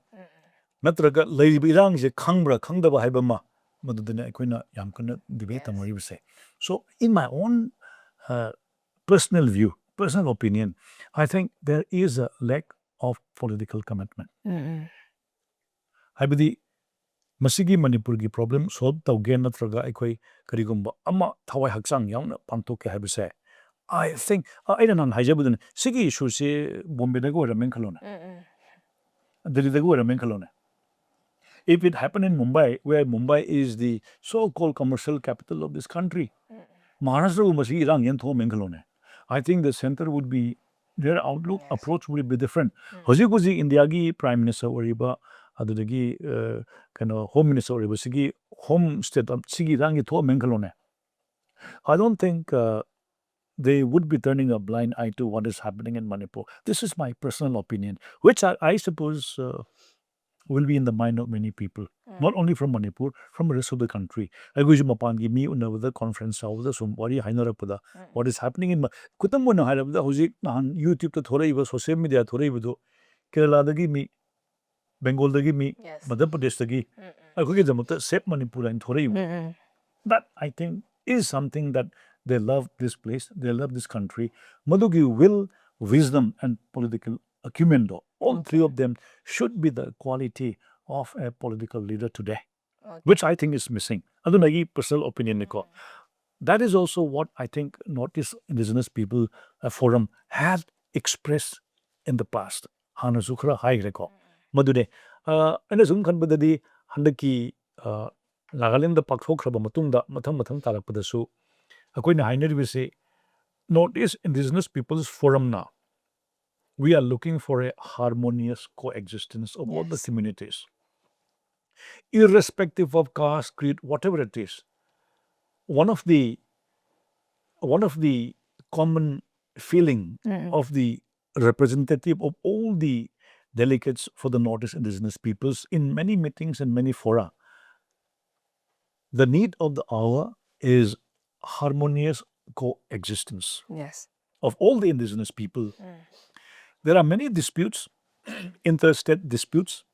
Natraga leibi irangse khangbra khangdaba haibama madudana akoina yam kana debate amari se. So in my own personal view, personal opinion, I think there is a lack of political commitment. Haibadi masigi Manipurgi problem solve tawge natraga aikoi karigumba ama thawai haksang yauna pangthoke haibase. I think I don't know haijabudun sigi issue se Bombay dago ramen khalona. Delhi dago ramen khalona. If it happened in Mumbai, where Mumbai is the so-called commercial capital of this country, Maharashtra masigi rang yan tho men khalona. I think the center would be, their outlook, approach would be different. Hoji India gi Prime Minister oriba, adudagi Home Minister oriba, sigi home state sigi rangi tho mengalone. I don't think they would be turning a blind eye to what is happening in Manipur. This is my personal opinion, which I suppose will be in the mind of many people, not only from Manipur, from the rest of the country. I go to Mapangi, me under the conference, what is happening in Kutamuna, YouTube to Thoraiva, social media, Thoraivo, Kerala the Gimi, Bengal the Gimi, Madhya Pradesh the Gi. I could get them to Sep Manipur and Thoraivo. That I think is something that they love this place, they love this country. Madugi will, wisdom, and political acumen, all three of them should be the quality of a political leader today, which I think is missing. Adunagi personal opinion. That is also what I think Northeast Indigenous People Forum has expressed in the past. Hana Zukhra Hai Reko. Madude, and as Unkanbadi Handaki Nagalinda Pakhokraba Matunda, Matam Talapadasu, Akoina Hainer will say, Northeast Indigenous Peoples Forum now. We are looking for a harmonious coexistence of all the communities. Irrespective of caste, creed, whatever it is. One of the common feeling of the representative of all the delegates for the Northeast Indigenous Peoples in many meetings and many fora, the need of the hour is harmonious coexistence of all the indigenous people. There are many disputes, interstate disputes.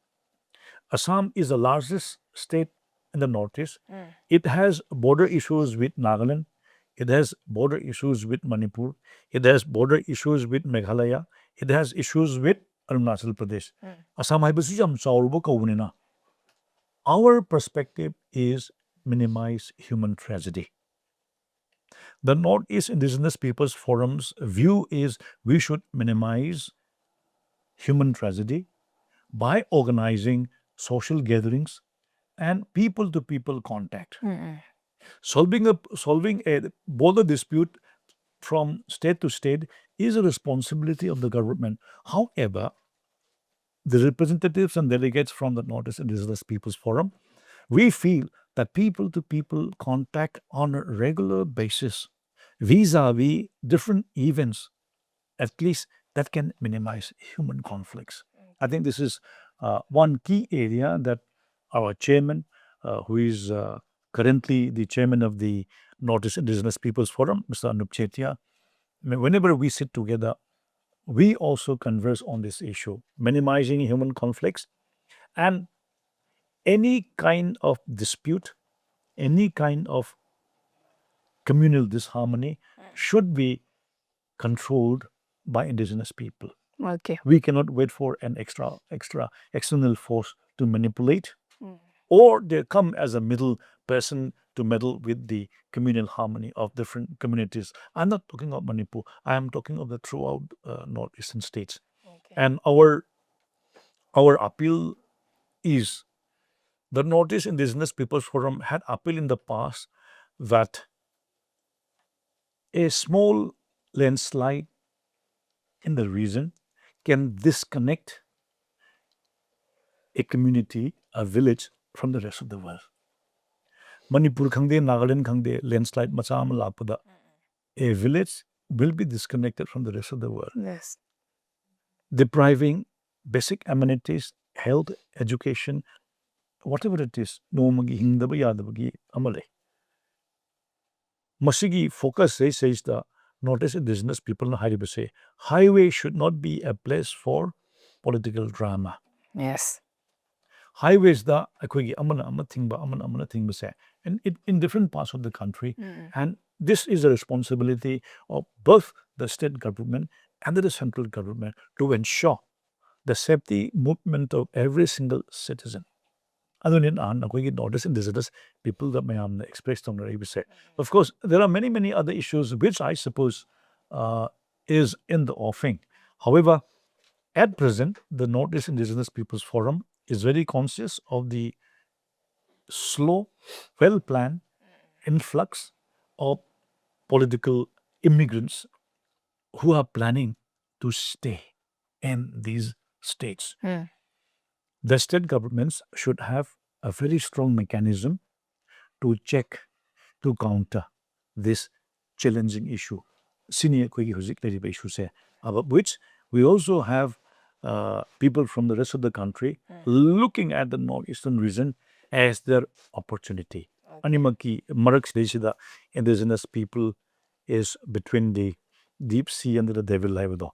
Assam is the largest state in the Northeast. It has border issues with Nagaland. It has border issues with Manipur. It has border issues with Meghalaya. It has issues with Arunachal Pradesh. Assam haibasi jam chawruba kaunina. Our perspective is minimize human tragedy. The Northeast Indigenous Peoples Forum's view is we should minimize human tragedy by organizing social gatherings and people-to-people contact. Solving a border dispute from state to state is a responsibility of the government. However, the representatives and delegates from the Northeast Indigenous Peoples Forum, we feel that people-to-people contact on a regular basis vis-a-vis different events, at least that can minimize human conflicts. I think this is one key area that our chairman, who is currently the chairman of the Northeast Indigenous Peoples Forum, Mr. Anup Chetia, whenever we sit together, we also converse on this issue, minimizing human conflicts and any kind of dispute, any kind of communal disharmony should be controlled by indigenous people. Okay. We cannot wait for an external force to manipulate, or they come as a middle person to meddle with the communal harmony of different communities. I'm not talking of Manipur. I am talking of the throughout northeastern states. Okay. And our appeal is the Northeast Indigenous Peoples Forum had appealed in the past that a small landslide in the region can disconnect a community, a village from the rest of the world. Manipur khangde, Nagaland khangde, landslide macha ama lakpada, a village will be disconnected from the rest of the world, Yes. depriving basic amenities, health, education, whatever it is, nomagi hingdaba yadabagi amale. Masigi focus says the Northeast Indigenous people na haribase. Highway should not be a place for political drama. Yes. Highways da akoigi amana thingba se, and in different parts of the country, and this is a responsibility of both the state government and the central government to ensure the safety movement of every single citizen. Adunin an akoigi Northeast Indigenous people that mayam expressed on the. Of course, there are many other issues which I suppose is in the offing. However, at present, the Northeast Indigenous Peoples Forum is very conscious of the slow, well-planned influx of political immigrants who are planning to stay in these states. The state governments should have a very strong mechanism to check, to counter this challenging issue. Senior Kwegi Huzik issue say, about which we also have people from the rest of the country looking at the northeastern region as their opportunity. Animaki Marak Deshida indigenous people is between the deep sea and the devil livedo.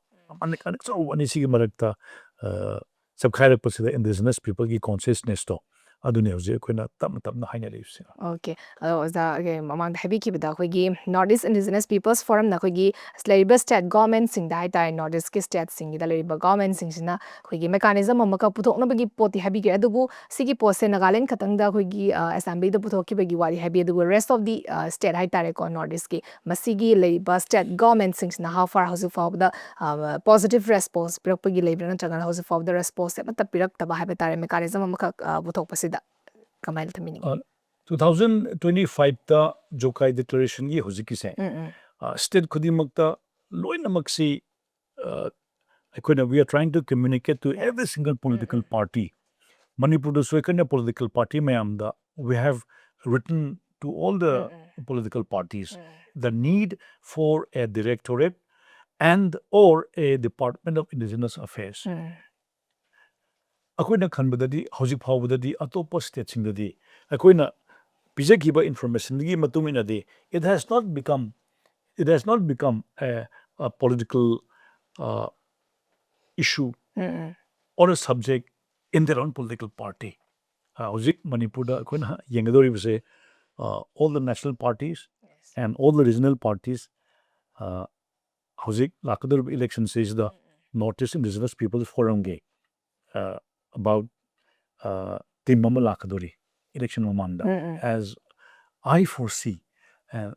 So when you see Marakta subkhairak pasida indigenous people ki consciousness to adune huje koina tapna haina leuse. Okay. Oza mamang habi ki bida koigi Northeast Indigenous Peoples Forum na koigi labor state government sing da haitai Northeast ki state sing da labor government sing sina koigi mechanism amaka puthok na bagi poti habi ki adubu sigi post se Nagaland khatang da koigi assembly da puthok ki bagi wari habi adubu rest of the state haitai ko Northeast ki masigi labor state government sing sina how far house of the positive response pirakpagi labor na tagan house of the response mata pirak taba habi tare mechanism amaka puthok pasida kamail tamini 2025 ta Jokai Declaration ye hojiki se state khudimakta loinamaksi we are trying to communicate to every single political party. Manipur the political party mayamda we have written to all the political parties the need for a directorate and or a Department of Indigenous Affairs. Akoina khanbadadi hojik phawbadadi atopa state singdadi akoina pijakiba information gi matumina it has not become a political issue or a subject in their own political party. Hojik Manipur da akoina yengadori bise all the national parties and all the regional parties hojik lakador election says the Northeast Indigenous Peoples Forum ge about Timama Lakadori election Mamanda. As I foresee,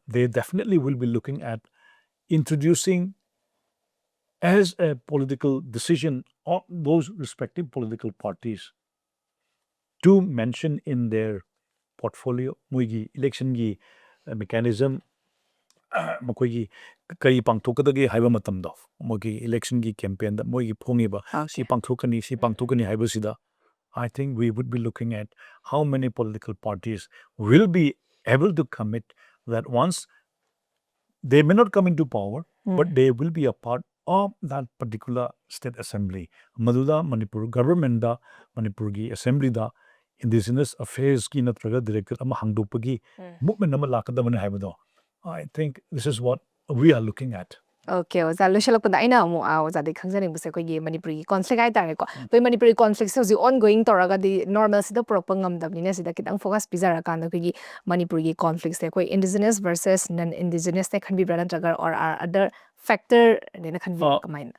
they definitely will be looking at introducing as a political decision of those respective political parties to mention in their portfolio muigi election gi mechanism makoigi kari pangthokadagi haiba matamda mogi election gi campaign da mogi phongiba si pangthokani haibasida I think we would be looking at how many political parties will be able to commit that once they may not come into power, but they will be a part of that particular state assembly. Maduda Manipur government da Manipur gi assembly da indigenous affairs ki natraga director ama hangdopagi movement nama lakadamana haibado. I think this is what we are looking at. Okay, oza lushalakpanda aina amu oza de khangjaning buse koigi Manipuri conflict ai tare ko koi Manipuri conflict so ongoing toraga di normal sida proper ngamdabni ne sida kitang focus bizara kan koigi Manipuri conflict se koi indigenous versus non indigenous te khan bi brana jagar or other factor ne na khan bi kamain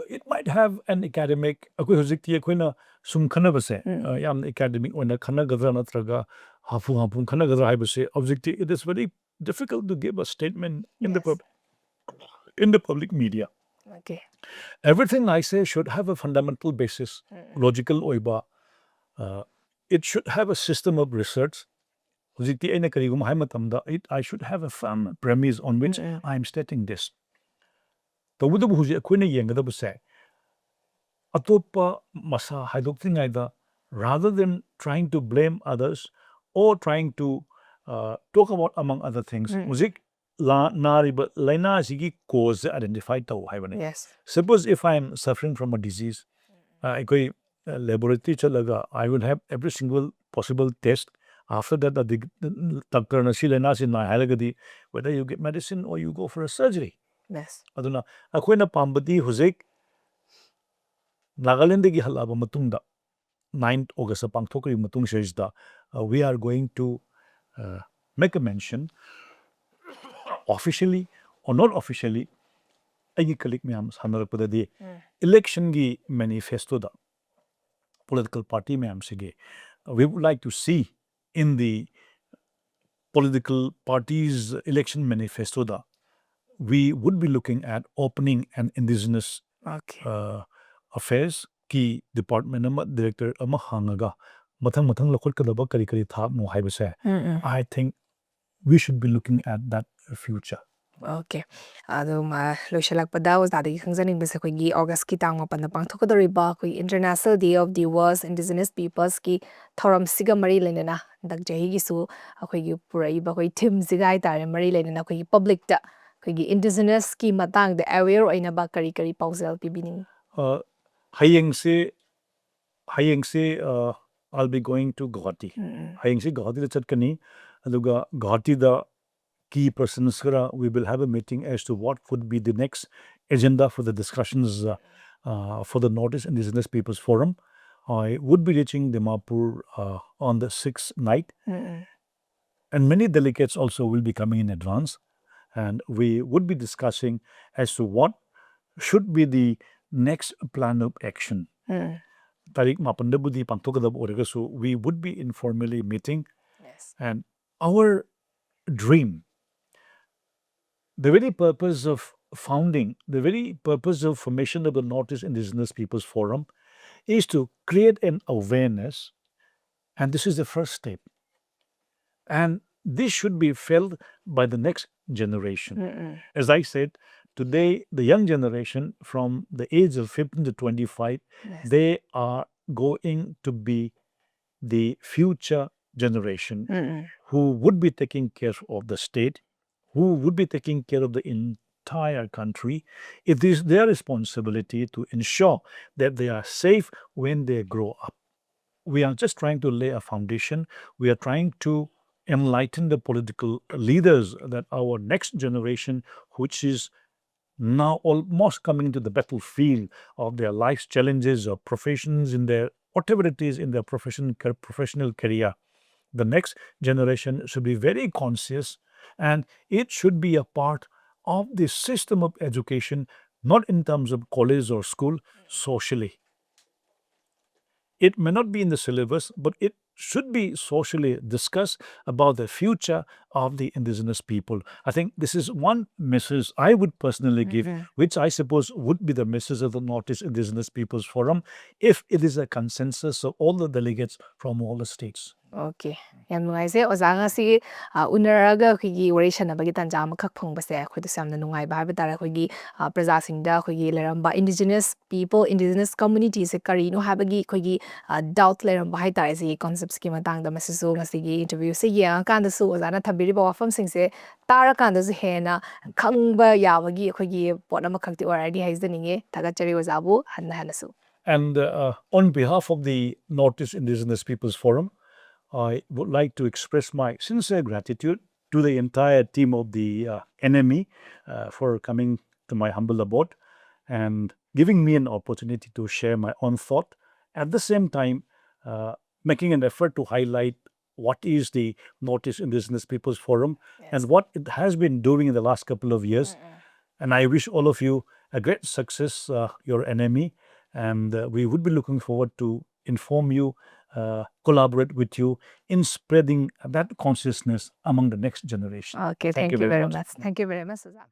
it might have an academic akoi hojikti akoina sum khanabase yam academic oina khanagadra natraga hafu khanagadra haibase objective. It is very difficult to give a statement in the public media. Okay. Everything I say should have a fundamental basis, logical oiba. It should have a system of research. Hojikti aina karigum hai matamda I should have a firm premise on which I am stating this. Tawudabu huji akoina yengadabase atopa masa haidoktingaida, rather than trying to blame others or trying to talk about among other things. Muzik la nariba laina sigi cause identified tau haibane. Yes. Suppose if I am suffering from a disease, I laboratory chalaga, I will have every single possible test. After that, the doctor na si laina si na halagadi, whether you get medicine or you go for a surgery. Yes. Aduna akoina pambadi huzik Nagalandagi halaba matungda 9th August pangthokri matung sejda we are going to make a mention officially or not officially agi kalik myam sanarapadadi election gi manifesto da political party myam sige we would like to see in the political parties election manifesto da we would be looking at opening an indigenous affairs ki department ama director ama hangaga mathang lakhot kadaba kari thak no haibase. I think we should be looking at that future. Okay. Loishalakpada was that khangjaning base khoigi August ki tang mapan pangthokadoriba khoi International Day of the World's Indigenous Peoples ki thoram siga mari lenena dak jahi gi su khoigi puraiba khoi thim sigai tare mari lenena khoigi public ta khoigi indigenous ki matang de aware oina ba kari pausel pibining. Hayengse I'll be going to Guwahati. Hayengse Guwahati da chatkani aduga Guwahati da key persons we will have a meeting as to what would be the next agenda for the discussions for the Northeast Indigenous Peoples Forum. I would be reaching Dimapur on the 6th night, and many delegates also will be coming in advance, and we would be discussing as to what should be the next plan of action. Tarik mapandabudi pantokadab oregasu, we would be informally meeting. Yes. And our dream, the very purpose of founding, the very purpose of formation of the Northeast Indigenous Peoples Forum is to create an awareness, and this is the first step. And this should be felt by the next generation. As I said, today, the young generation from the age of 15 to 25, they are going to be the future generation who would be taking care of the state, who would be taking care of the entire country. It is their responsibility to ensure that they are safe when they grow up. We are just trying to lay a foundation. We are trying to enlighten the political leaders that our next generation, which is now almost coming to the battlefield of their life's challenges or professions in their, whatever it is in their professional career, the next generation should be very conscious, and it should be a part of the system of education, not in terms of college or school, socially. It may not be in the syllabus, but it should be socially discussed about the future of the indigenous people. I think this is one message I would personally give, which I suppose would be the message of the Northeast Indigenous Peoples Forum, if it is a consensus of all the delegates from all the states. Okay. Yam nungaise oza nga si unaraga khigi wari shanabagi tanja amakak phongbase akhoi samna nungai ba habi tara khogi praja singda khogi leramba indigenous people, indigenous community se karino habagi khogi doubt leramba hai tara se concepts ki matang da masisu ngasigi interview se yang kan da su oza na thabiri ba wafam sing se tara kan da su hena khangba yawagi khogi pot amakak ti already haizaninge thagachari oza bu hanna su. And on behalf of the Northeast Indigenous Peoples Forum, I would like to express my sincere gratitude to the entire team of the NME for coming to my humble abode and giving me an opportunity to share my own thought. At the same time, making an effort to highlight what is the Northeast Indigenous Peoples Forum and what it has been doing in the last couple of years. And I wish all of you a great success, your NME, and we would be looking forward to inform you, collaborate with you in spreading that consciousness among the next generation. Okay, thank you very much. Thank you very much, Suzanne.